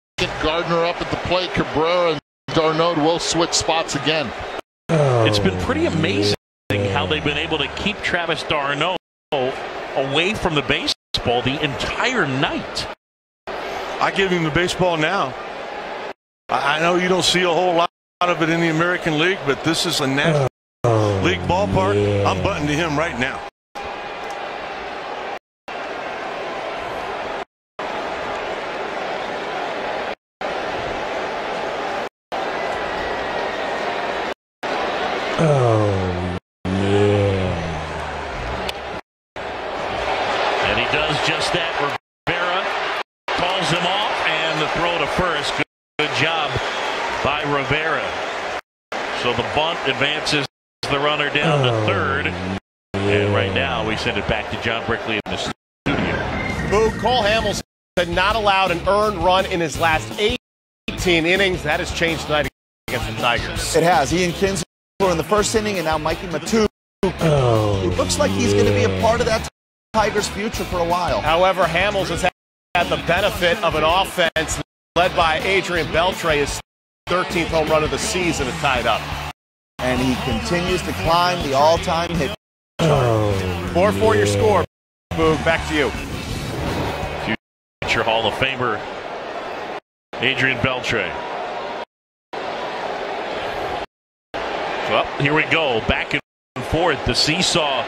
Gardner up at the plate. Cabrera and Darnaud will switch spots again. It's been pretty amazing how they've been able to keep Travis d'Arnaud away from the baseball the entire night. I give him the baseball now. I know you don't see a whole lot of it in the American League, but this is a National League ballpark. I'm butting to him right now. And he does just that. Rivera calls him off, and the throw to first. Good job by Rivera. So the bunt advances the runner down to third. And right now we send it back to John Brickley in the studio. Boo, Cole Hamels had not allowed an earned run in his last 18 innings. That has changed tonight against the Tigers. It has. Ian Kinsler in the first inning, and now Mikey Matu. It looks like he's going to be a part of that Tigers' future for a while. However, Hamels has had the benefit of an offense led by Adrian Beltre, his 13th home run of the season, is tied up. And he continues to climb the all-time hit chart. 4-4 your score. Boog, back to you. Future Hall of Famer Adrian Beltre. Well, here we go. Back and forth. The seesaw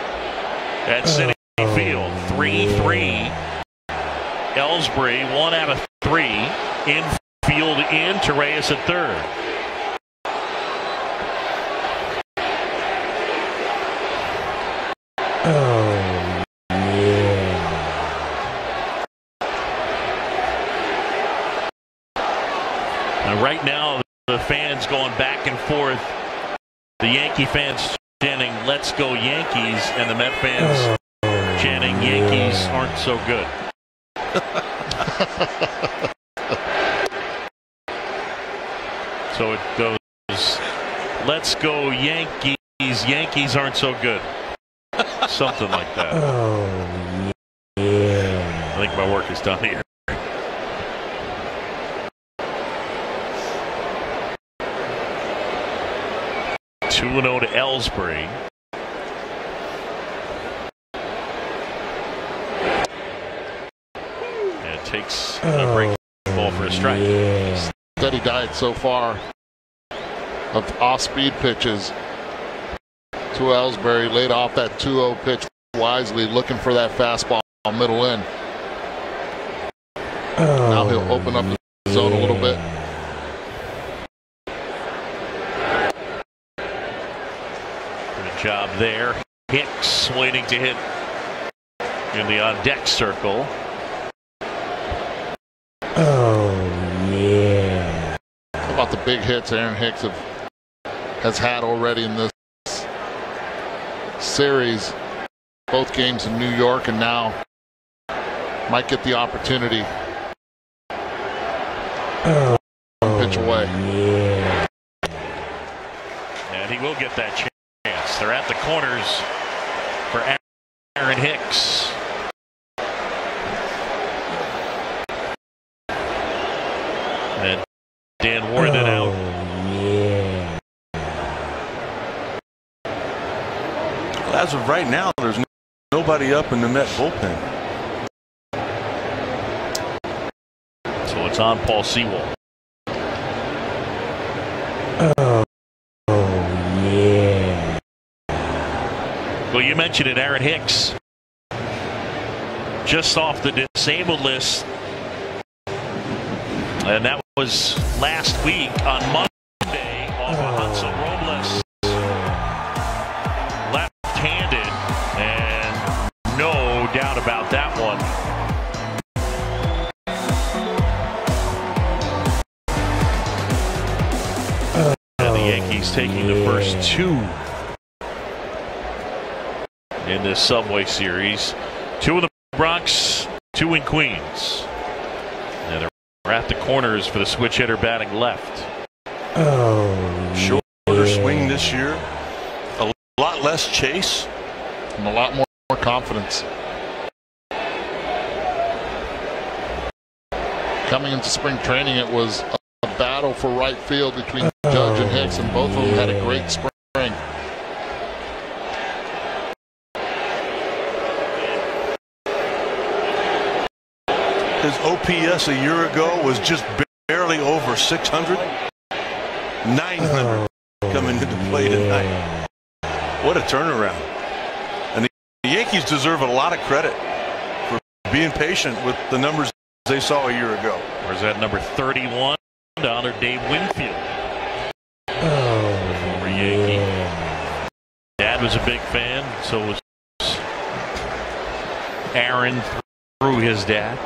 at City Field. 3-3. Ellsbury, 1 out of 3. Infield in. Torreyes at third. And right now, the fans going back and forth. The Yankee fans chanting, "Let's go Yankees," and the Met fans chanting, "Yankees aren't so good." So it goes, "Let's go Yankees, Yankees aren't so good." Something like that. I think my work is done here. 2-0 to Ellsbury. And takes a break ball for a strike. Steady diet so far of off-speed pitches to Ellsbury. Laid off that 2-0 pitch wisely, looking for that fastball middle in. Now he'll open up the zone a little bit. Job there. Hicks waiting to hit in the on-deck circle. How about the big hits Aaron Hicks has had already in this series? Both games in New York, and now might get the opportunity. Pitch away. And he will get that chance. They're at the corners for Aaron Hicks. And Dan Worthen out. Well, as of right now, there's nobody up in the Met bullpen. So it's on Paul Sewald. mentioned it, Aaron Hicks just off the disabled list, and that was last week on Monday off of Hudson Robles. Left-handed, and no doubt about that one. And the Yankees taking the first two in this Subway Series. 2 in the Bronx, 2 in Queens. And they're at the corners for the switch hitter batting left. Shorter swing this year, a lot less chase, and a lot more confidence. Coming into spring training, it was a battle for right field between Judge and Hicks, and both of them had a great spring. His OPS a year ago was just barely over 600. 900 coming into play tonight. What a turnaround. And the Yankees deserve a lot of credit for being patient with the numbers they saw a year ago. Where's that number 31? To honor Dave Winfield. Former Yankee. Dad was a big fan, so was Aaron through his dad.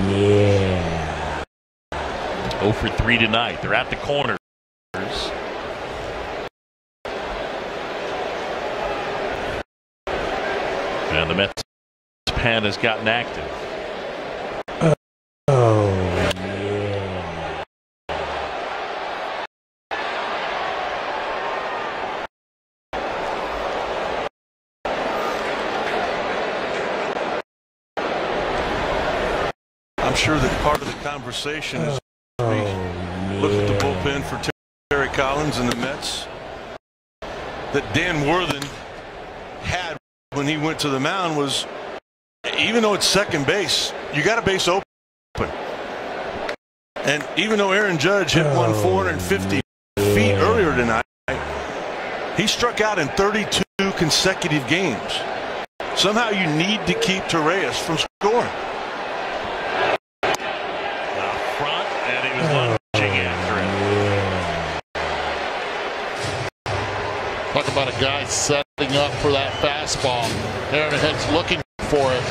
Yeah. 0 for 3 tonight. They're at the corners. And the Mets pen has gotten active. I'm sure that part of the conversation is we look at the bullpen for Terry Collins and the Mets that Dan Worthen had when he went to the mound was, even though it's second base, you got a base open. And even though Aaron Judge hit one 450 feet earlier tonight, he struck out in 32 consecutive games. Somehow you need to keep Torreyes from scoring. Talk about a guy setting up for that fastball. Aaron Hicks looking for it.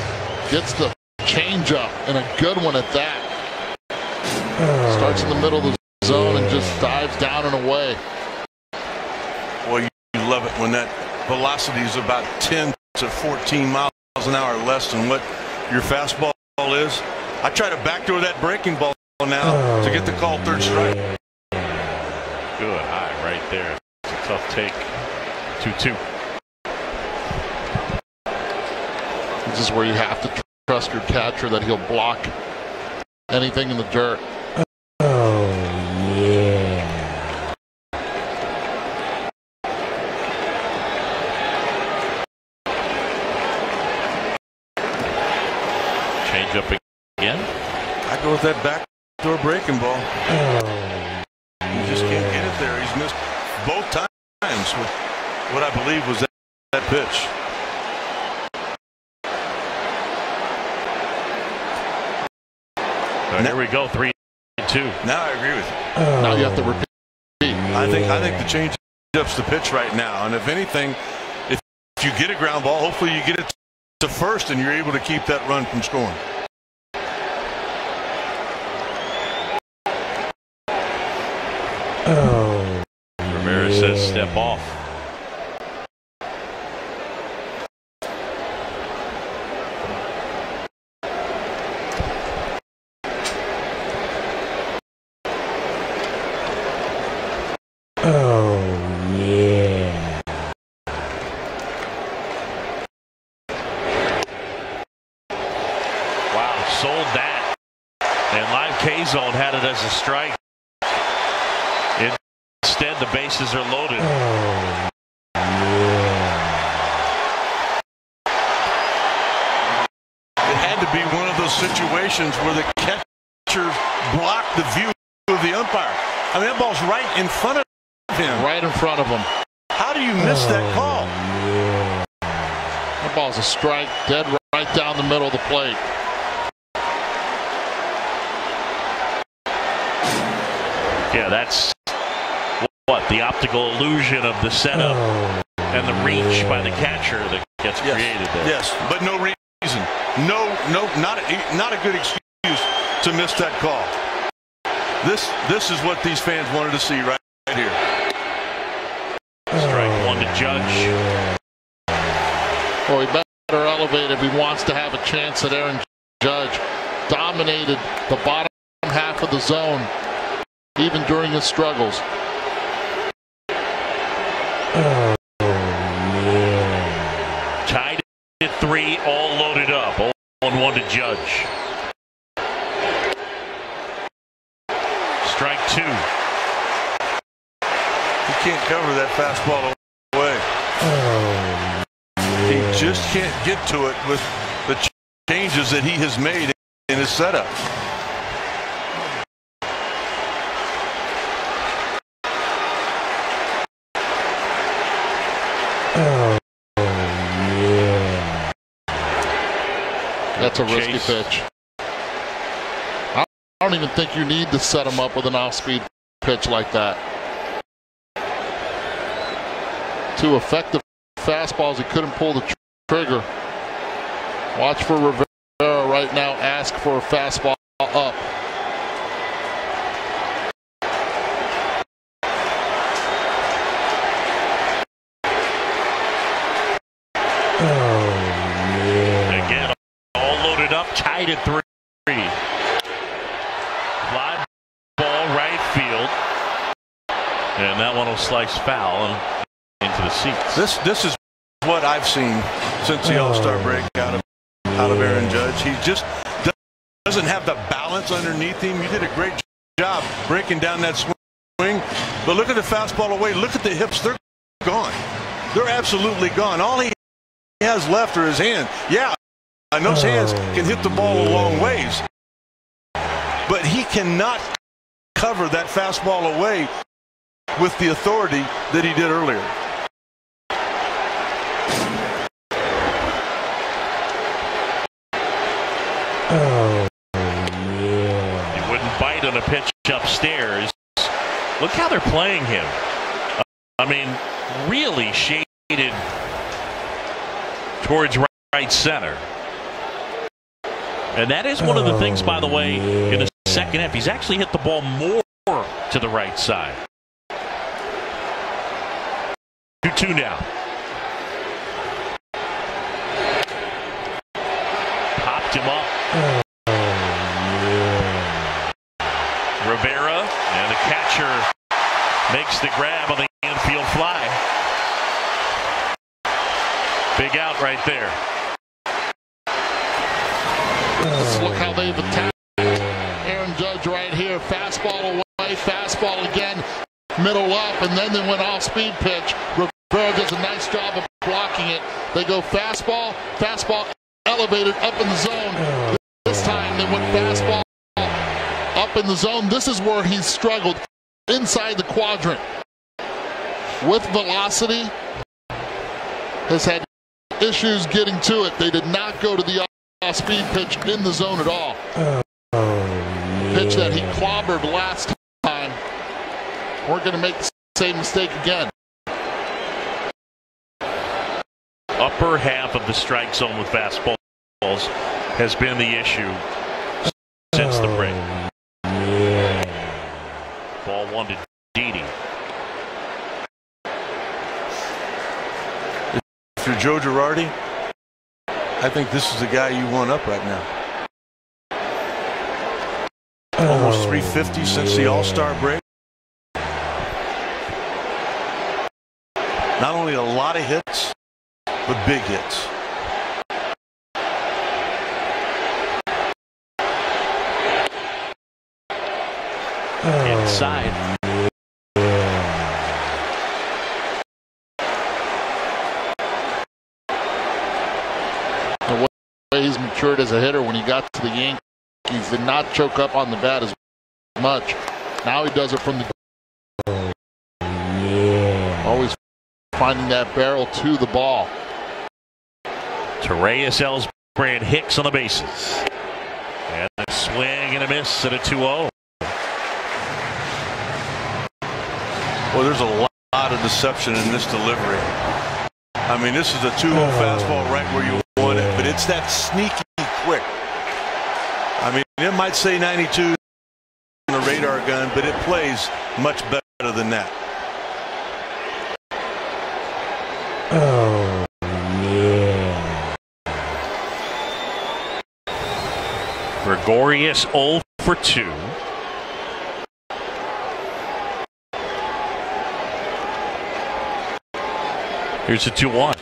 Gets the changeup, and a good one at that. Starts in the middle of the zone and just dives down and away. Well, you love it when that velocity is about 10 to 14 miles an hour less than what your fastball is. I try to backdoor that breaking ball now to get the call third strike. Good high right there. It's a tough take. 2-2. This is where you have to trust your catcher that he'll block anything in the dirt. Change up again. I go with that backdoor breaking ball. You just can't get it there. He's missed both times with what I believe was that pitch. Here we go, 3-2. Now I agree with you. Now you have to repeat. I think the change up's the pitch right now, and if anything, if you get a ground ball, hopefully you get it to first, and you're able to keep that run from scoring. Ramirez says step off. Sold that, and Live K-Zone had it as a strike. Instead, the bases are loaded. It had to be one of those situations where the catcher catcher blocked the view of the umpire. I mean, that ball's right in front of him. Right in front of him. How do you miss that call? That ball's a strike, dead right down the middle of the plate. Yeah, that's what the optical illusion of the setup and the reach by the catcher that gets created there. Yes, but no reason. No, not a good excuse to miss that call. This is what these fans wanted to see right here. Strike one to Judge. Well, he better elevate if he wants to have a chance at Aaron Judge. Dominated the bottom half of the zone, even during his struggles. Tied at 3, all loaded up. 0-1 to Judge. Strike 2. He can't cover that fastball away. He just can't get to it with the changes that he has made in his setup. That's a risky pitch. I don't even think you need to set him up with an off-speed pitch like that. 2 effective fastballs, he couldn't pull the trigger. Watch for Rivera right now, ask for a fastball up. Again, all loaded up, tied at 3. Fly ball right field. And that one will slice foul and into the seats. This is what I've seen since the All-Star break out of Aaron Judge. He just doesn't have the balance underneath him. You did a great job breaking down that swing. But look at the fastball away. Look at the hips. They're gone. They're absolutely gone. All he has left are his hands. Yeah, and those hands can hit the ball a long ways. But he cannot cover that fastball away with the authority that he did earlier. He wouldn't bite on a pitch upstairs. Look how they're playing him. I mean, really shaded towards right center. And that is one of the things, by the way, in the second half. He's actually hit the ball more to the right side. 2-2 now. Popped him up. Rivera, and the catcher makes the grab on the infield fly. Big out right there. Let's look how they've attacked Aaron Judge right here. Fastball away, fastball again, middle up, and then they went off-speed pitch. Rivera does a nice job of blocking it. They go fastball, fastball elevated up in the zone. This time they went fastball up in the zone. This is where he's struggled, inside the quadrant. With velocity, has had issues getting to it. They did not go to the off-speed pitch in the zone at all. Pitch that he clobbered last time. We're going to make the same mistake again. Upper half of the strike zone with fastballs has been the issue since the break. Ball 1 to Didi. If you're Joe Girardi, I think this is the guy you want up right now. Almost 350 since the All-Star break. Not only a lot of hits, but big hits. Inside. The way he's matured as a hitter when he got to the Yankees. did not choke up on the bat as much. Now he does it from the... Always finding that barrel to the ball. Torreyes, Ellsbury, and Hicks on the bases. And a swing and a miss at a 2-0. Well, there's a lot of deception in this delivery. I mean, this is a 2-0 fastball right where you want it, but it's that sneaky quick. I mean, it might say 92 on the radar gun, but it plays much better than that. Oh, yeah. Gregorius 0 for 2. Here's a 2-1.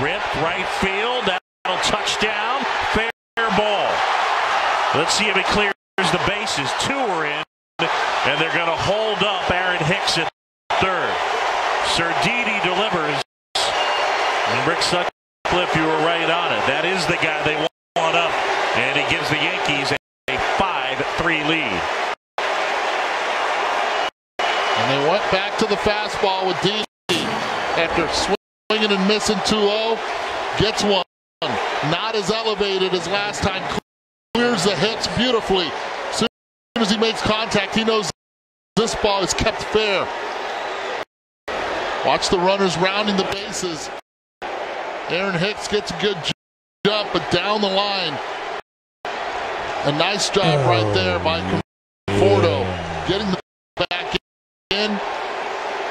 Ripped right field. That'll touchdown. Fair ball. Let's see if it clears the bases. 2 are in, and they're going to hold up Aaron Hicks at third. Sardini delivers. And Rick Sutcliffe, you were right on it. That is the guy they want up, and he gives the Yankees a 5-3 lead. And they went back to the fastball with Didi. After swinging and missing 2-0, gets one. Not as elevated as last time. Clears the hips beautifully. As soon as he makes contact, he knows this ball is kept fair. Watch the runners rounding the bases. Aaron Hicks gets a good jump, but down the line. A nice job right there by Conforto. Getting the back in.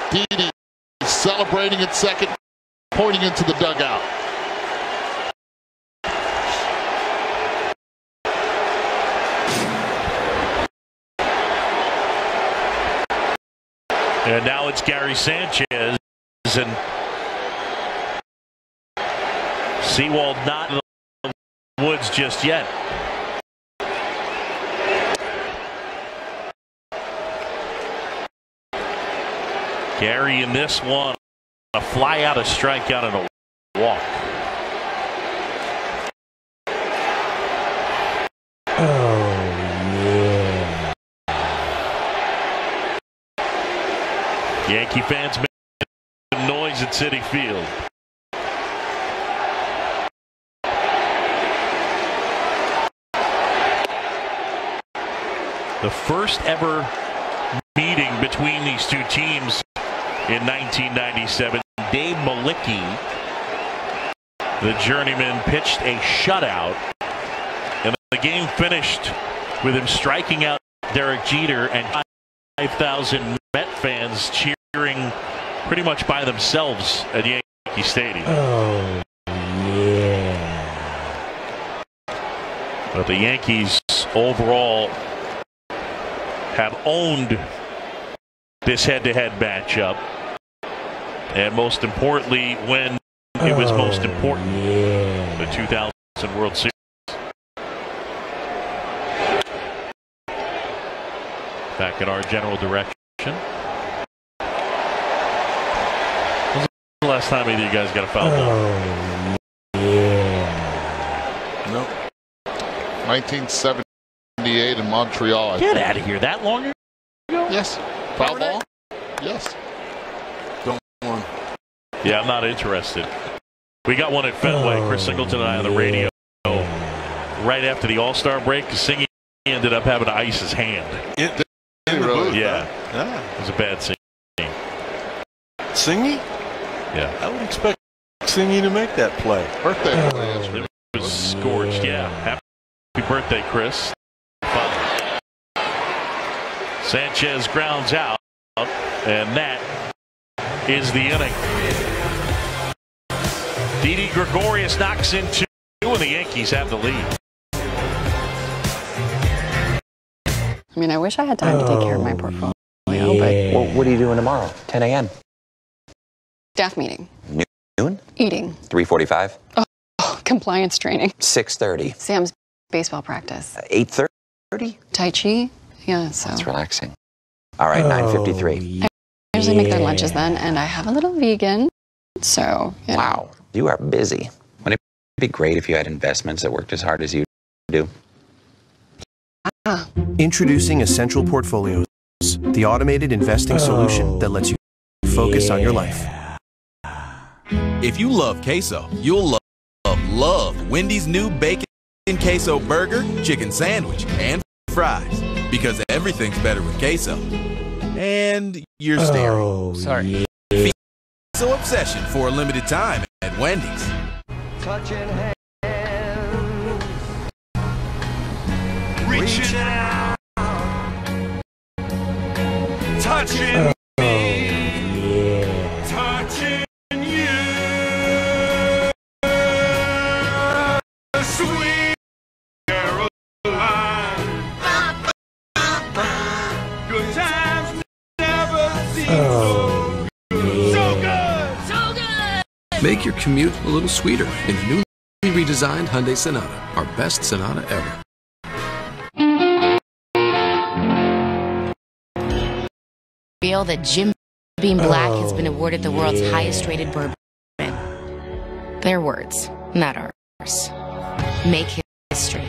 Didi celebrating at second, pointing into the dugout. And now it's Gary Sanchez, and Sewald not in the woods just yet. Gary in this one, a fly out, a strikeout, and a walk. Oh, yeah. Yankee fans make noise at Citi Field. The first ever meeting between these two teams in 1997, Dave Malicki, the journeyman, pitched a shutout, and the game finished with him striking out Derek Jeter and 5,000 Met fans cheering pretty much by themselves at Yankee Stadium. Oh, yeah. But the Yankees overall have owned this head-to-head matchup, and most importantly, when it was most important, the 2000 World Series. Back in our general direction. When was the last time either of you guys got a foul ball? Yeah. No. 1978 in Montreal. Get out of here. That long ago? Yes. Foul ball? Yes. Don't want. Yeah, I'm not interested. We got one at Fenway. Chris Singleton and I on the radio right after the All-Star break. Singy ended up having to ice his hand. In the booth, yeah. Huh? It was a bad scene. Singy? Yeah. I would expect Singy to make that play. Birthday play. It was scorched, yeah. Happy birthday, Chris. Sanchez grounds out, and that is the inning. Didi Gregorius knocks in 2, and the Yankees have the lead. I mean, I wish I had time to take care of my portfolio, but... Well, what are you doing tomorrow? 10 a.m. Staff meeting. Noon? Eating. 3:45? Oh, compliance training. 6:30. Sam's baseball practice. 8:30? Tai Chi? Yeah, so... That's relaxing. All right, 9:53. I usually make their lunches then, and I have a little vegan, so... You know. You are busy. Wouldn't it be great if you had investments that worked as hard as you do? Introducing Essential Portfolios, the automated investing solution that lets you focus on your life. If you love queso, you'll love Wendy's new bacon queso burger, chicken sandwich, and fries. Because everything's better with queso. And you're staring. Sorry. Queso obsession for a limited time at Wendy's. Touching hands, reaching out, touching me, touching you, sweet Caroline. Good times never seem so good, so good, so good. Make your commute a little sweeter in the newly redesigned Hyundai Sonata, our best Sonata ever. Real that Jim Beam Black has been awarded the world's highest rated bourbon. Their words, not ours. Make history.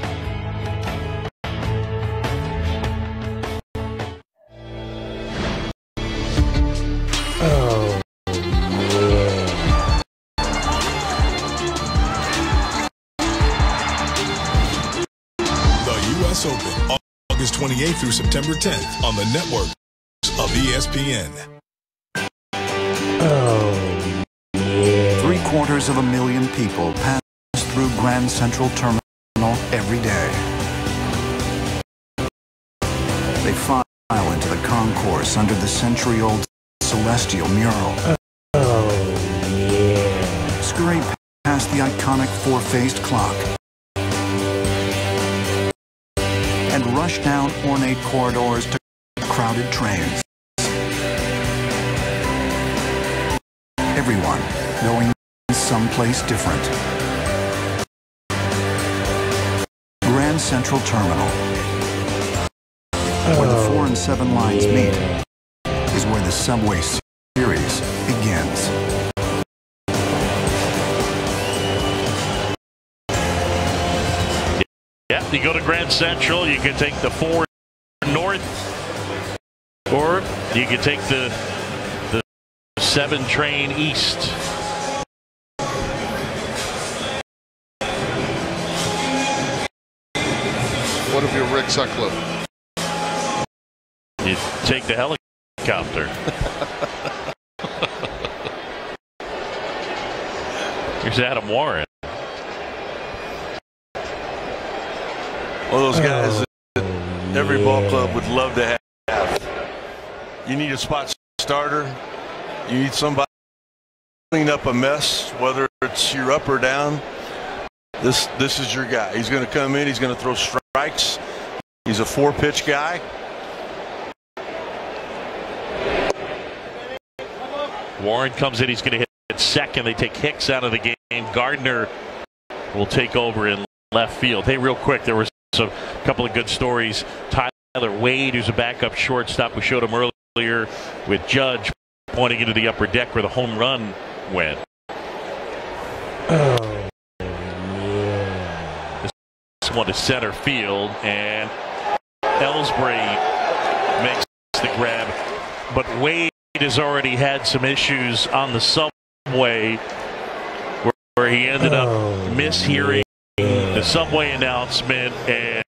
US Open, August 28th through September 10th on the network of ESPN. 750,000 people pass through Grand Central Terminal every day. They file into the concourse under the century-old celestial mural. Scurry past the iconic four-faced clock. And rush down ornate corridors to crowded trains. Everyone going someplace different. Grand Central Terminal, where the 4 and 7 lines meet, is where the Subway Series begins. Yeah, you go to Grand Central, you can take the 4 north, or you can take the 7 train east. What if you're Rick Sutcliffe? You take the helicopter. Here's Adam Warren. One of those guys that every ball club would love to have. You need a spot starter. You need somebody to clean up a mess, whether it's you're up or down. This is your guy. He's going to come in. He's going to throw strikes. He's a 4-pitch guy. Warren comes in. He's going to hit second. They take Hicks out of the game. Gardner will take over in left field. Hey, real quick, there was a couple of good stories. Tyler Wade, who's a backup shortstop, we showed him earlier with Judge pointing into the upper deck where the home run went. This one to center field, and Ellsbury makes the grab, but Wade has already had some issues on the subway where he ended up mishearing the subway announcement, and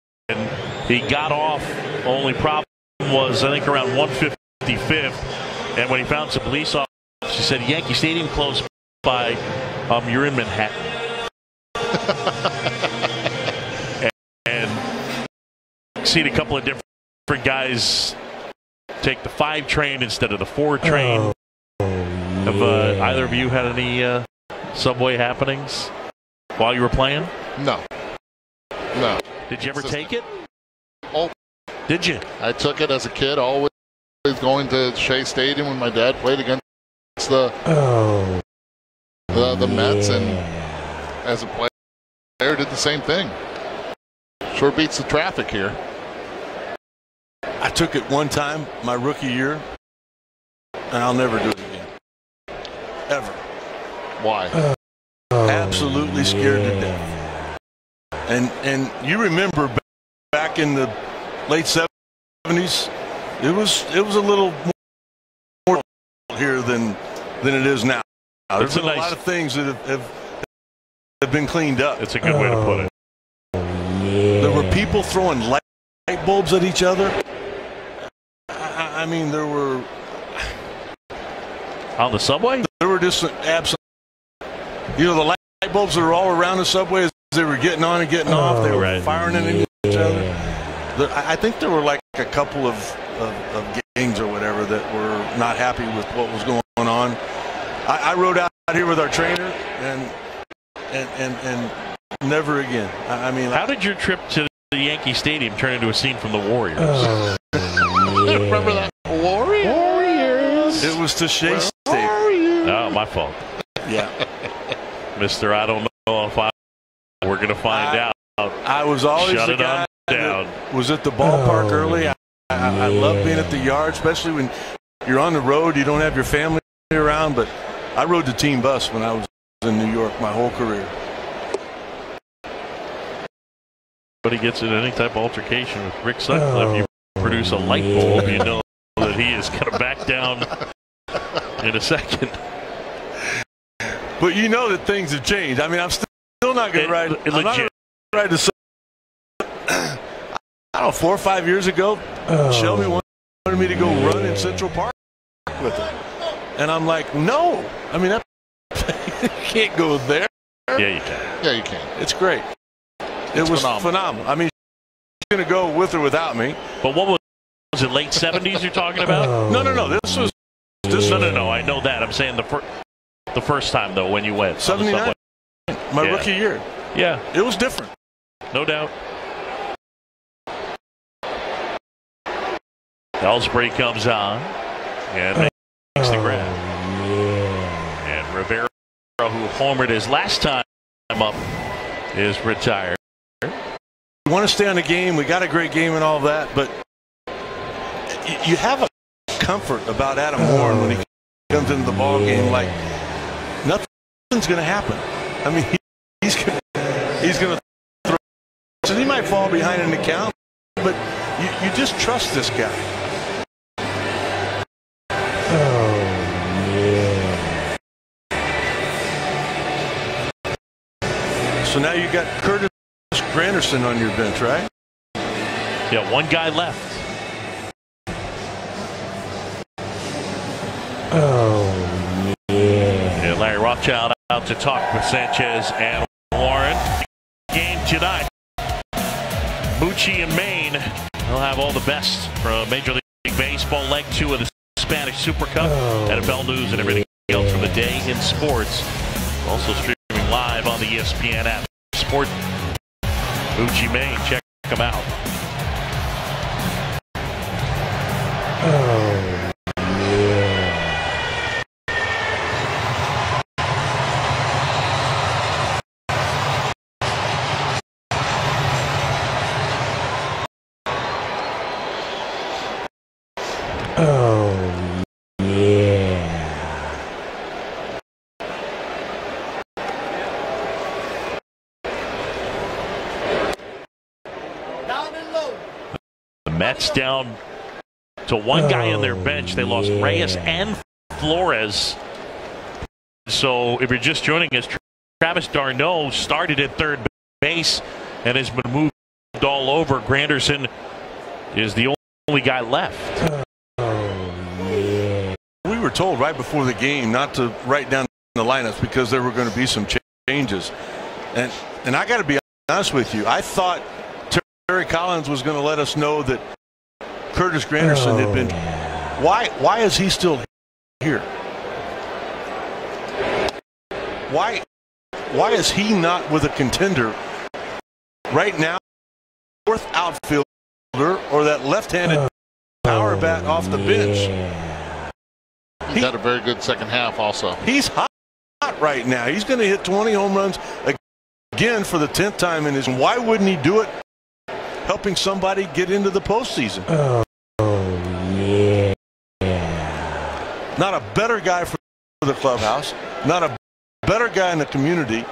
he got off. Only problem was, I think, around 155th, and when he found some police officers, he said, Yankee Stadium close by, you're in Manhattan. and seen a couple of different guys take the 5 train instead of the 4 train. Have either of you had any subway happenings while you were playing? No. No. Did you ever take it? Oh. Did you? I took it as a kid, always going to Shea Stadium when my dad played against the Mets, and as a player did the same thing. Sure beats the traffic here. I took it one time my rookie year, and I'll never do it again. Ever. Why? Absolutely scared to death. And you remember back in the late 70s, it was a little more here than it is now. There's been a lot of things that have been cleaned up. It's a good way to put it. There were people throwing light bulbs at each other. I mean, there were on the subway. There were just absolute. You know, the light bulbs that are all around the subway as they were getting on and getting off. They were firing into each other. I think there were like a couple of gangs or whatever that were not happy with what was going on. I rode out here with our trainer and never again. I mean, how did your trip to the Yankee Stadium turn into a scene from the Warriors? Remember that? Warriors. It was to Shea Stadium. Oh, my fault. Yeah. Mister, I don't know if we're going to find out. I was always Shut the it guy down. that was at the ballpark early. I love being at the yard, especially when you're on the road. You don't have your family around, but I rode the team bus when I was in New York my whole career. But he gets in any type of altercation with Rick Sutcliffe, you produce a light bulb, you know that he is going to back down in a second. But you know that things have changed. I mean, I'm still not going to ride. I'm not going to ride the. I don't know, 4 or 5 years ago, Shelby wanted me to go run in Central Park with her, and I'm like, no. I mean, you can't go there. Yeah, you can. Yeah, you can. It's great. It was phenomenal. I mean, she's going to go with or without me. But what was it, late 70s you're talking about? No. This was. No. I know that. I'm saying the first time, though, when you went. 79. My rookie year. Yeah. It was different. No doubt. Ellsbury comes on and makes the grab. And Rivera, who homered his last time up, is retired. We want to stay on the game. We got a great game and all that, but you have a comfort about Adam Warren when he comes into the ball game. Like nothing's going to happen. I mean, he's going to throw. So he might fall behind in the count, but you just trust this guy. So now you got Curtis Granderson on your bench, right? Yeah, one guy left. Yeah, Larry Rothschild out to talk with Sanchez and Warren. Game tonight. Bucci and Maine will have all the best from Major League Baseball. Leg 2 of the Spanish Super Cup. NFL news and everything else from the day in sports. Also streaming live on the ESPN app. Sport. Bucci, Maine. Check them out. Mets down to one guy on their bench. They lost Reyes and Flores. So if you're just joining us, Travis d'Arnaud started at third base and has been moved all over. Granderson is the only guy left. We were told right before the game not to write down the lineups because there were going to be some changes. And I got to be honest with you. I thought Terry Collins was going to let us know that Curtis Granderson had been. Why is he still here? Why is he not with a contender right now? Fourth outfielder or that left-handed power bat off the bench. He's had a very good second half also. He's hot right now. He's going to hit 20 home runs again for the 10th time in his. Why wouldn't he do it? Helping somebody get into the postseason. Not a better guy for the clubhouse. Not a better guy in the community.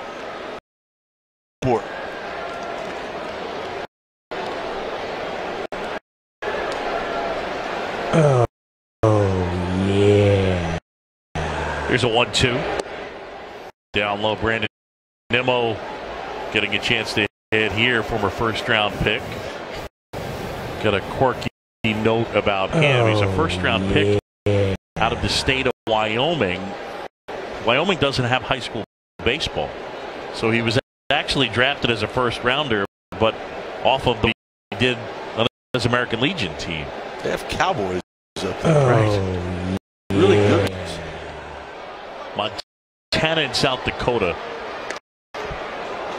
Here's a 1-2. Down low, Brandon Nimmo getting a chance to hit here, former first-round pick. Got a quirky note about him. He's a first-round pick out of the state of Wyoming. Wyoming doesn't have high school baseball, so he was actually drafted as a first-rounder, but off of the he did on his American Legion team. They have Cowboys up there, right? Really good. Montana and South Dakota,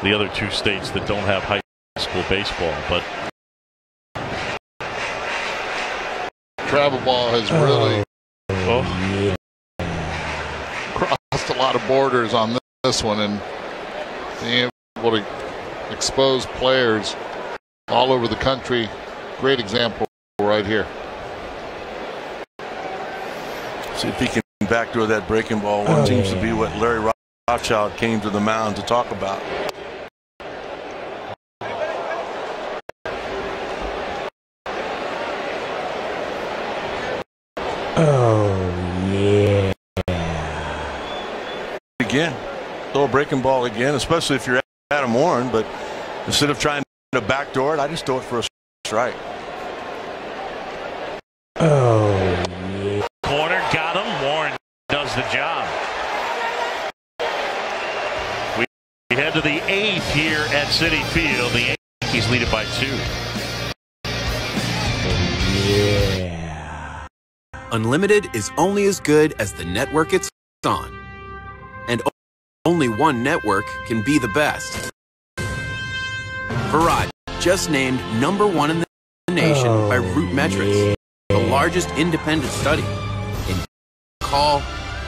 the other two states that don't have high school baseball, but travel ball has really crossed a lot of borders on this one, and being able to expose players all over the country. Great example right here. See if he can backdoor that breaking ball. One seems to be what Larry Rothschild came to the mound to talk about. Again, throw a breaking ball again, especially if you're Adam Warren, but instead of trying to backdoor it, I just throw it for a strike. Corner got him. Warren does the job. We head to the 8th here at Citi Field. The Yankees lead it by 2. Unlimited is only as good as the network it's on. And only one network can be the best. Verizon just named #1 in the nation by RootMetrics, the largest independent study in call,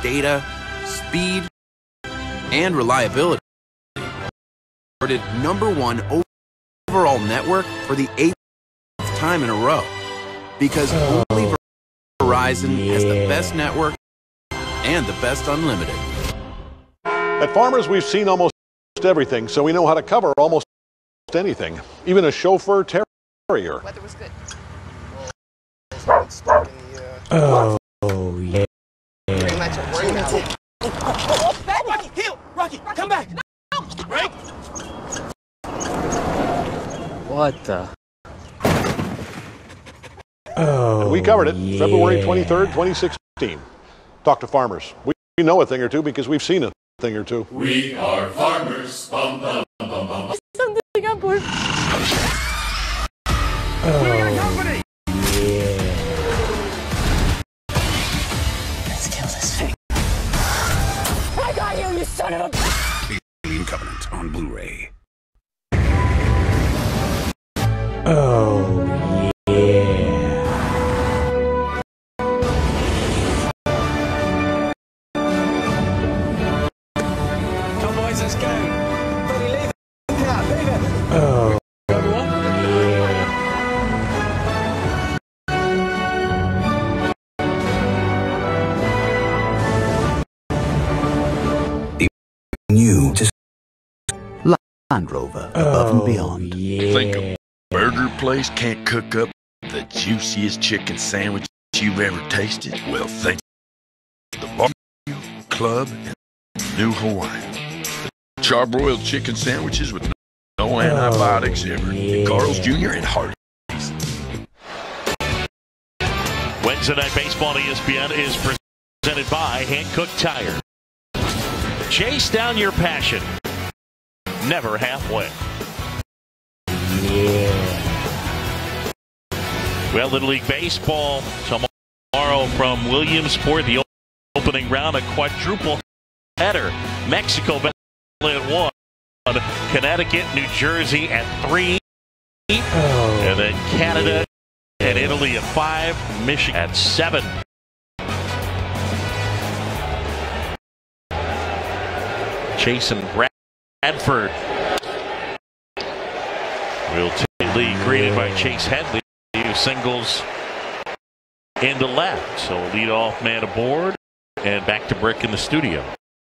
data, speed, and reliability. Voted #1 overall network for the 8th time in a row, because only Verizon has the best network and the best unlimited. At Farmers, we've seen almost everything, so we know how to cover almost anything, even a chauffeur terrier. Weather was good. Yeah. Pretty much a workout. Rocky, heel! Rocky, come back! No! Break! What the? And we covered it February 23rd, 2016. Talk to Farmers. We know a thing or two because we've seen a thing or two. We are farmers. Bum, bum, bum, bum. Something on board. We're your company! Let's kill this thing. I got you, you son of a... Alien Covenant on Blu-ray. Cowboys, let's go! Buddy, leave it! Yeah, leave it! New to Land Rover, above and beyond. Think a burger place can't cook up the juiciest chicken sandwich you've ever tasted? Well, think the Barbecue Club and New Hawaiian. The charbroiled chicken sandwiches with no antibiotics ever. Carl's Jr. and Hardee's. Wednesday Night Baseball on ESPN is presented by Hankook Tire. Chase down your passion. Never halfway. Well, Little League Baseball tomorrow from Williamsport. The opening round, a quadruple header. Mexico at 1, Connecticut, New Jersey at 3, and then Canada and Italy at 5, Michigan at 7. Chase and Bradford will take lead, greeted by Chase Headley, who singles into left. So leadoff man aboard, and back to Brick in the studio.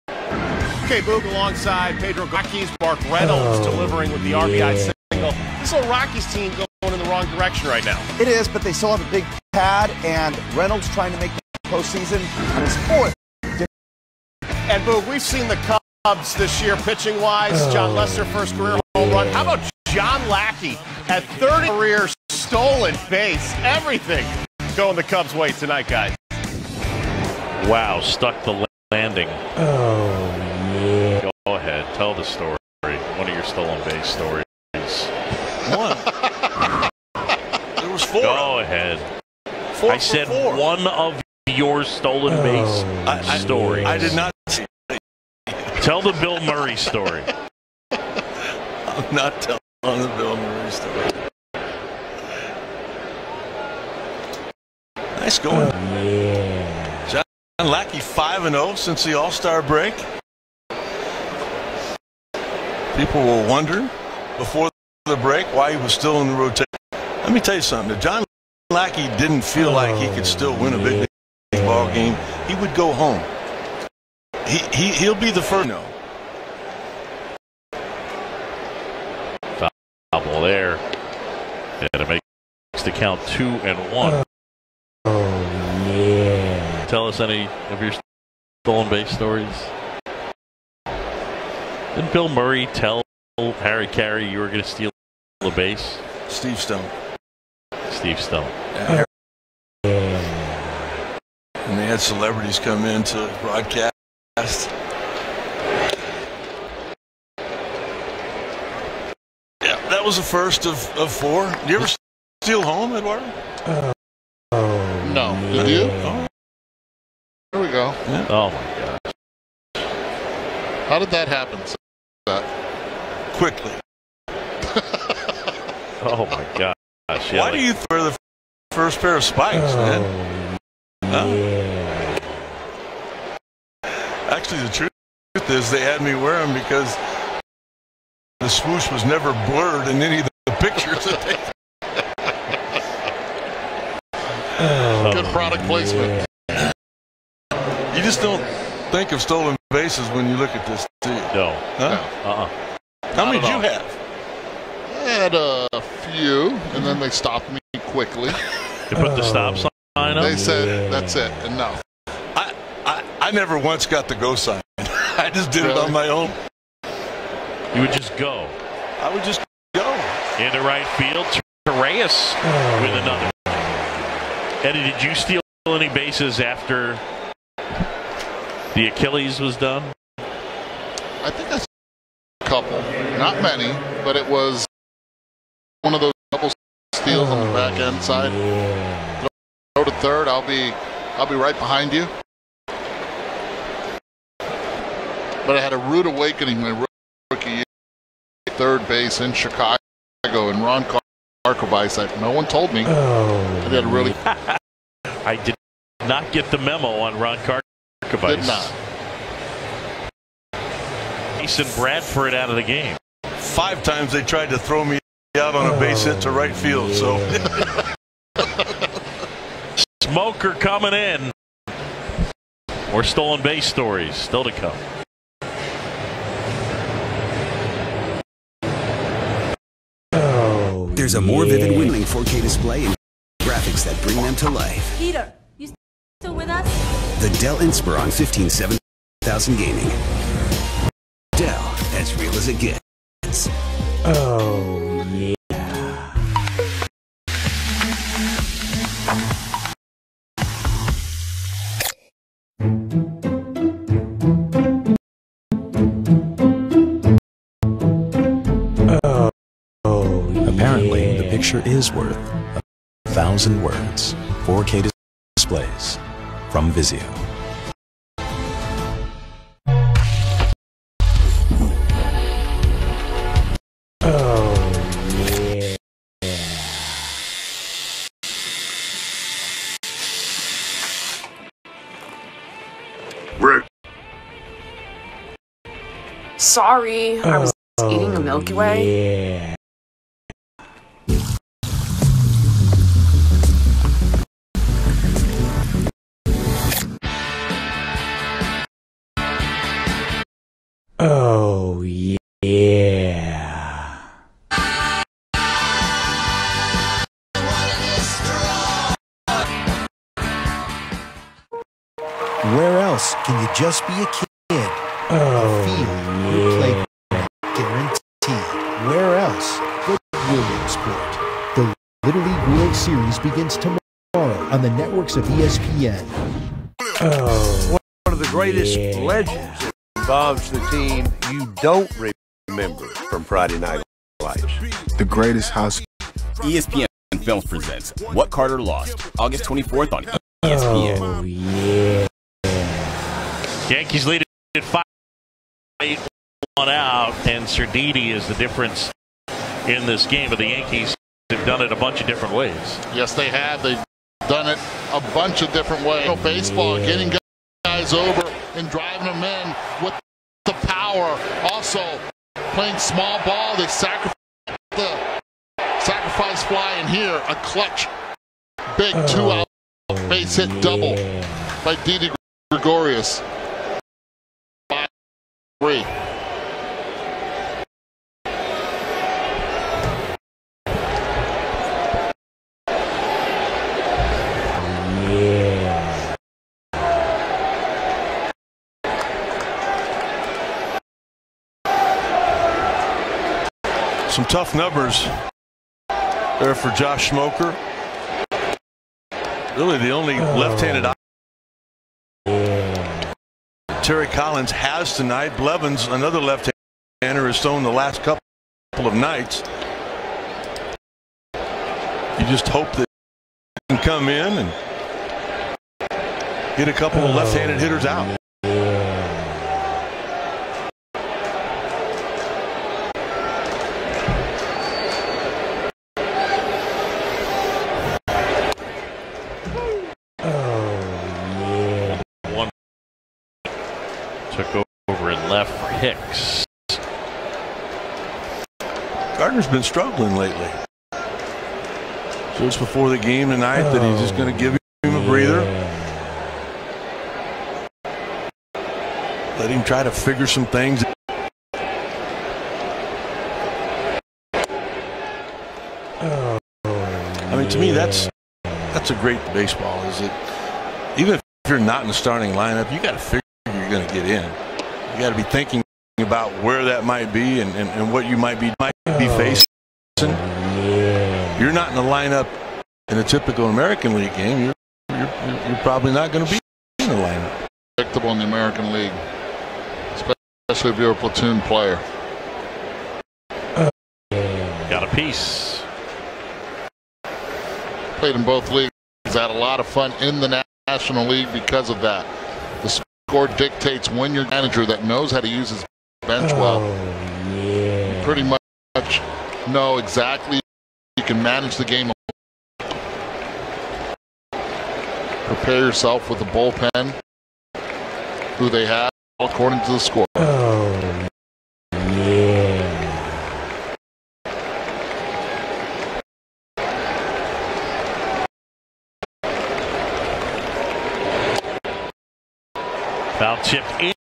Okay, Boog alongside Pedro Rockies, Mark Reynolds delivering with the RBI single. This little Rockies team going in the wrong direction right now. It is, but they still have a big pad, and Reynolds trying to make the postseason on his 4th And Boog, we've seen the Cubs this year pitching-wise. John Lester, first career home run. How about John Lackey at 30 career stolen base? Everything going the Cubs' way tonight, guys. Wow, stuck the landing. Oh, yeah. Go ahead, tell the story. One of your stolen base stories. One. There was 4. Go ahead. 4 I said 4. one of your stolen base stories. I did not see. Tell the Bill Murray story. I'm not telling the Bill Murray story. Nice going. Yeah. John Lackey 5-0 since the All-Star break. People were wondering before the break why he was still in the rotation. Let me tell you something. If John Lackey didn't feel like he could still win a big ball game, he would go home. He'll be the first. No. Foul there. And it makes the count 2-1. Oh, yeah. Tell us any of your stolen base stories. Didn't Bill Murray tell Harry Carey you were going to steal the base? Steve Stone. Steve Stone. Yeah. And they had celebrities come in to broadcast. Yeah, that was the first of 4. Did you ever steal home, Eduardo? No. Did you? Oh. There we go. Yeah. Oh, my gosh. How did that happen? Quickly. Oh, my gosh. Yeah, Why do you wear the first pair of spikes, man? Huh? Yeah. Actually, the truth is they had me wear them because the swoosh was never blurred in any of the pictures that they. Good product placement. You just don't think of stolen bases when you look at this, do you? No. Huh? How many did you have? I had a few, and then they stopped me quickly. You put the stop sign up? They said, that's it, enough. I never once got the go sign. I just did it on my own. You would just go. I would just go. Into right field, Reyes with another. Eddie, did you steal any bases after the Achilles was done? I think I a couple. Not many, but it was one of those double steals on the back end side. Throw to third, I'll be right behind you. But I had a rude awakening my rookie year, third base in Chicago, and Ron Karkovice. No one told me. I did really. I did not get the memo on Ron Karkovice. Did not. Jason Bradford out of the game. 5 times they tried to throw me out on a base hit to right field. So Smoker coming in. More stolen base stories still to come. There's a more vivid winning 4K display and graphics that bring them to life. Peter, you still with us? The Dell Inspiron 157000 Gaming. Dell, as real as it gets. Oh, yeah. Apparently, the picture is worth 1,000 words. 4K displays from Vizio. Rick. Sorry, I was eating a Milky Way. Yeah. Oh, yeah. Where else can you just be a kid Little League World Series begins tomorrow on the networks of ESPN. One of the greatest legends that involves the team you don't remember from Friday Night Lights. The greatest house. ESPN Films presents What Carter Lost, August 24th on ESPN. Oh, yeah. Yankees lead at 5-8, 1 out, and Cerdini is the difference in this game. But the Yankees have done it a bunch of different ways. Yes, they have. They've done it a bunch of different ways. Baseball, getting guys over and driving them in with the power. Also, playing small ball, they sacrifice fly in here. A clutch, big 2-out base hit double by Didi Gregorius. 5-3. Some tough numbers there for Josh Smoker. Really the only left-handed Terry Collins has tonight. Blevins, another left-hander, has thrown the last couple of nights. You just hope that he can come in and get a couple of left-handed hitters out. Took over and left for Hicks. Gardner's been struggling lately. So it's before the game tonight that he's just going to give him a breather. Let him try to figure some things. I mean, to me, that's a great baseball. Is it? Even if you're not in the starting lineup, you got to figure you're going to get in. You got to be thinking about where that might be and what you might be facing. You're not in the lineup in a typical American League game. You're probably not going to be in the lineup. Predictable in the American League, especially if you're a platoon player. Got a piece. Played in both leagues. Had a lot of fun in the National League because of that. The score dictates when your manager that knows how to use his bench well. You pretty much know exactly you can manage the game. Prepare yourself with the bullpen, who they have according to the score. Foul chipped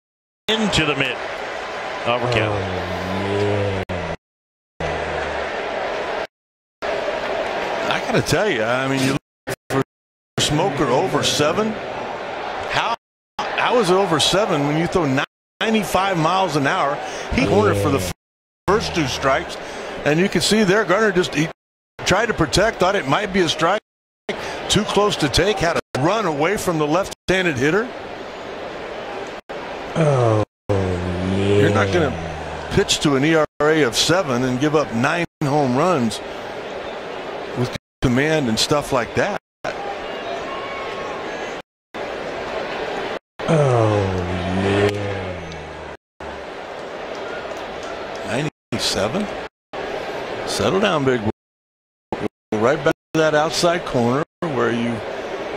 into the mid. Overkill. I got to tell you, I mean, you look for Smoker over 7. How is it over 7 when you throw 95 miles an hour? He cornered for the first 2 strikes, and you can see there Gardner he tried to protect, thought it might be a strike, too close to take, had to run away from the left-handed hitter. You're not going to pitch to an ERA of 7 and give up 9 home runs with command and stuff like that. 97. Settle down, big boy. Right back to that outside corner where you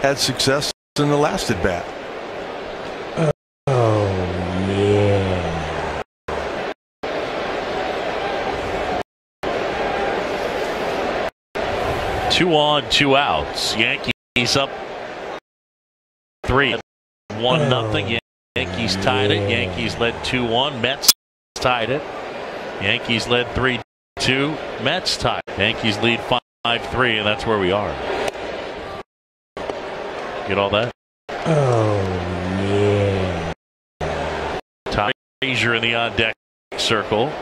had success in the last at bat. 2 on, 2 outs. Yankees up 3. 1-0. Yankees tied it. Yankees led 2-1. Mets tied it. Yankees led 3-2. Mets tied. Yankees lead 5-3, and that's where we are. Get all that? Frazier in the on-deck circle.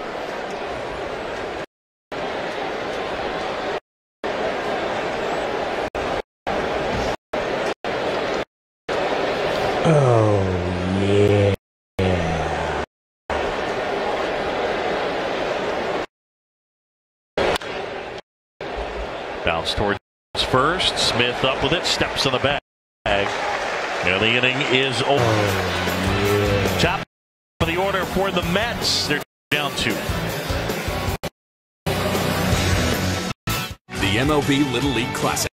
Oh, yeah. Bounce towards first. Smith up with it. Steps in the bag. And the inning is over. Top of the order for the Mets. They're down 2. The MLB Little League Classic.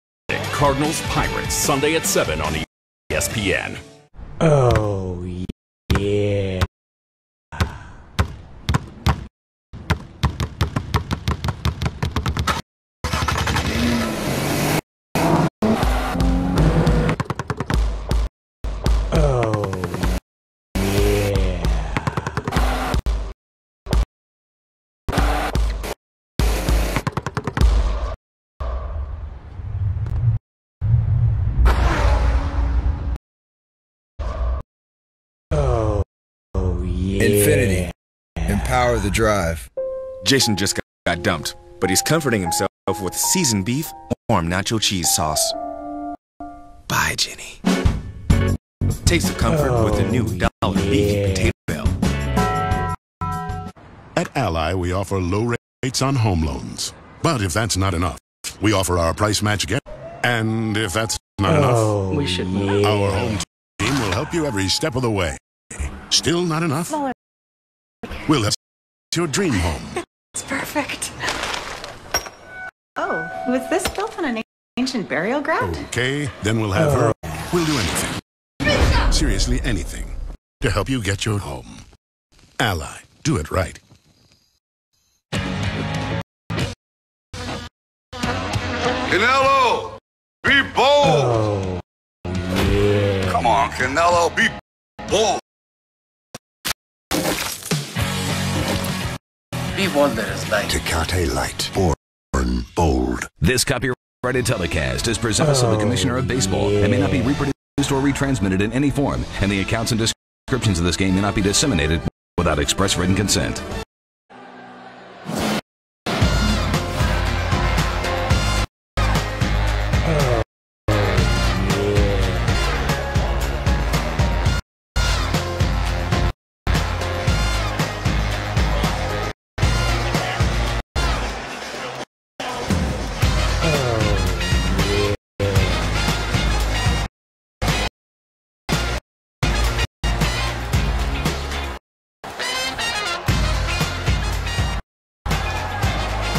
Cardinals Pirates. Sunday at 7 on ESPN. Oh, yeah. Infinity. Empower the drive. Jason just got dumped, but he's comforting himself with seasoned beef, warm nacho cheese sauce. Bye, Jenny. Taste the comfort with the new $1 beefy potato bell. At Ally, we offer low rates on home loans. But if that's not enough, we offer our price match again. And if that's not enough, We should our home team will help you every step of the way. Still not enough? We'll have your dream home. It's perfect. Oh, was this built on an ancient burial ground? Okay, then we'll have her. We'll do anything. Seriously, anything to help you get your home. Ally, do it right. Canelo, be bold. Come on, Canelo, be bold. Be bold, there is light. Tecate Light, born bold. This copyrighted telecast is presented by the Commissioner of Baseball and may not be reproduced or retransmitted in any form, and the accounts and descriptions of this game may not be disseminated without express written consent.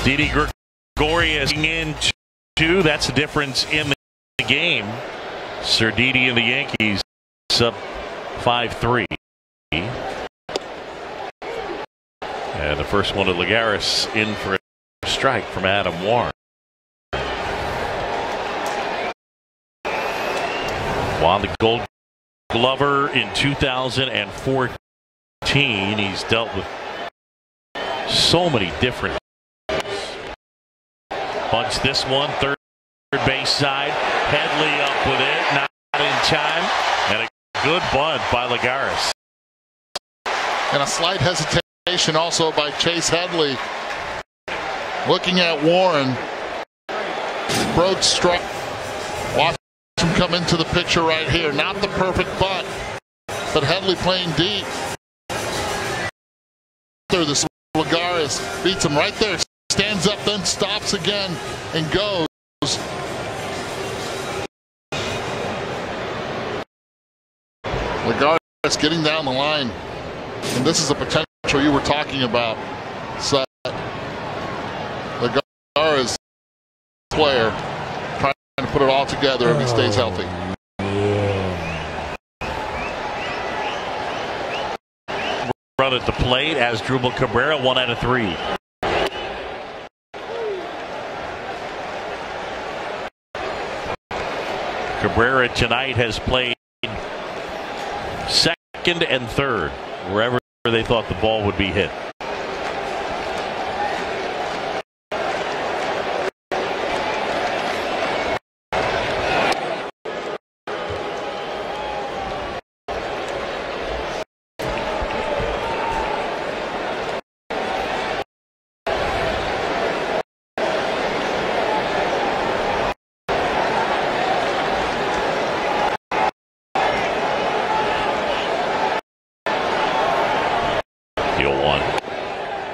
Didi Gregorius in 2. That's the difference in the game. Sir Didi and the Yankees up 5-3. And the first one to Lagares in for a strike from Adam Warren. Won the Gold Glover in 2014. He's dealt with so many different. Bunts this one, third base side. Headley up with it, not in time. And a good bunt by Lagares. And a slight hesitation also by Chase Headley. Looking at Warren. Broke struck. Watch him come into the picture right here. Not the perfect bunt, but Headley playing deep. This Lagares beats him right there. Stands up, then stops again and goes. Lagares getting down the line. And this is a potential you were talking about. So Lagares player trying to put it all together if he stays healthy. Run at the plate as Drupal Cabrera, 1 out of 3. Cabrera tonight has played second and third, wherever they thought the ball would be hit.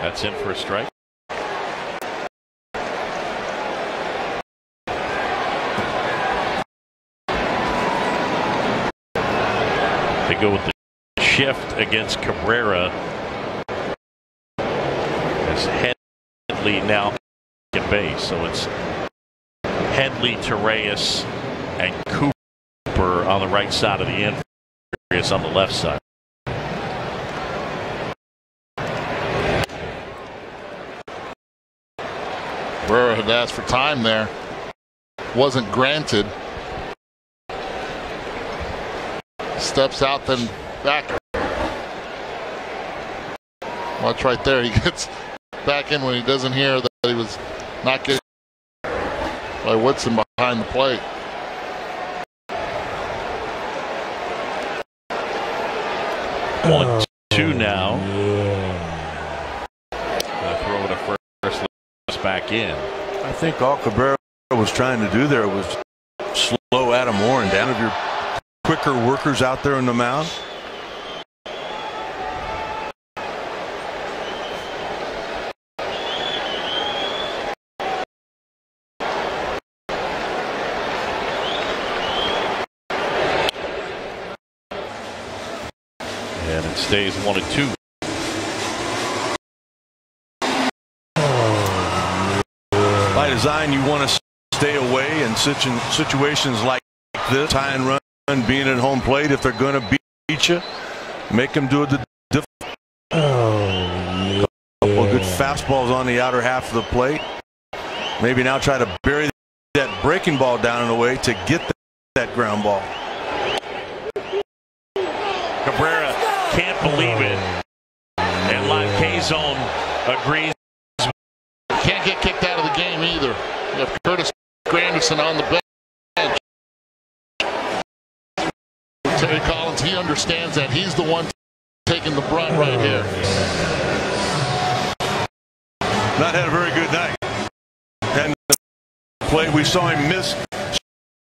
That's in for a strike. They go with the shift against Cabrera as Headley now at base. So it's Headley, Torreyes, and Cooper on the right side of the infield. Torreyes on the left side. Cabrera had asked for time there. Wasn't granted. Steps out, then back. Watch right there. He gets back in when he doesn't hear that he was not getting by Woodson behind the plate. One, two now. Gonna throw it a first back in. I think all Cabrera was trying to do there was slow Adam Warren down. Of your quicker workers out there on the mound. And it stays 1-2. By design, you want to stay away in situations like this. Tie and run, being at home plate. If they're going to beat you, make them do the difficult. Couple of good fastballs on the outer half of the plate. Maybe now try to bury that breaking ball down in a way to get that ground ball. Cabrera can't believe it. And Live K-Zone agrees. Can't get kicked out of the game either. You have Curtis Granderson on the bench. Terry Collins, he understands that. He's the one taking the brunt right here. Not had a very good night. And the play, we saw him miss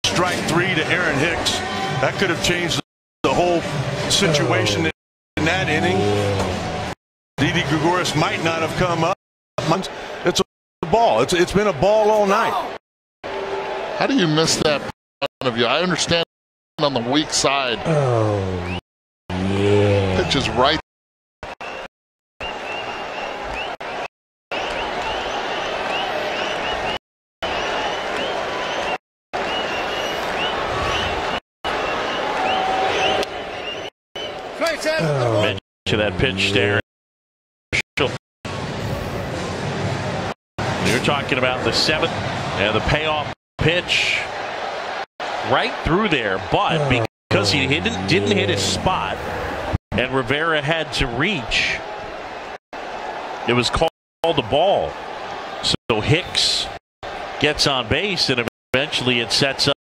strike 3 to Aaron Hicks. That could have changed the whole situation in that inning. Didi Gregorius might not have come up. It's a ball. It's been a ball all night. How do you miss that of you? I understand on the weak side. Pitch is right. To that pitch there. You're talking about the 7th and the payoff pitch right through there, but because he didn't hit his spot and Rivera had to reach, it was called a ball. So Hicks gets on base and eventually it sets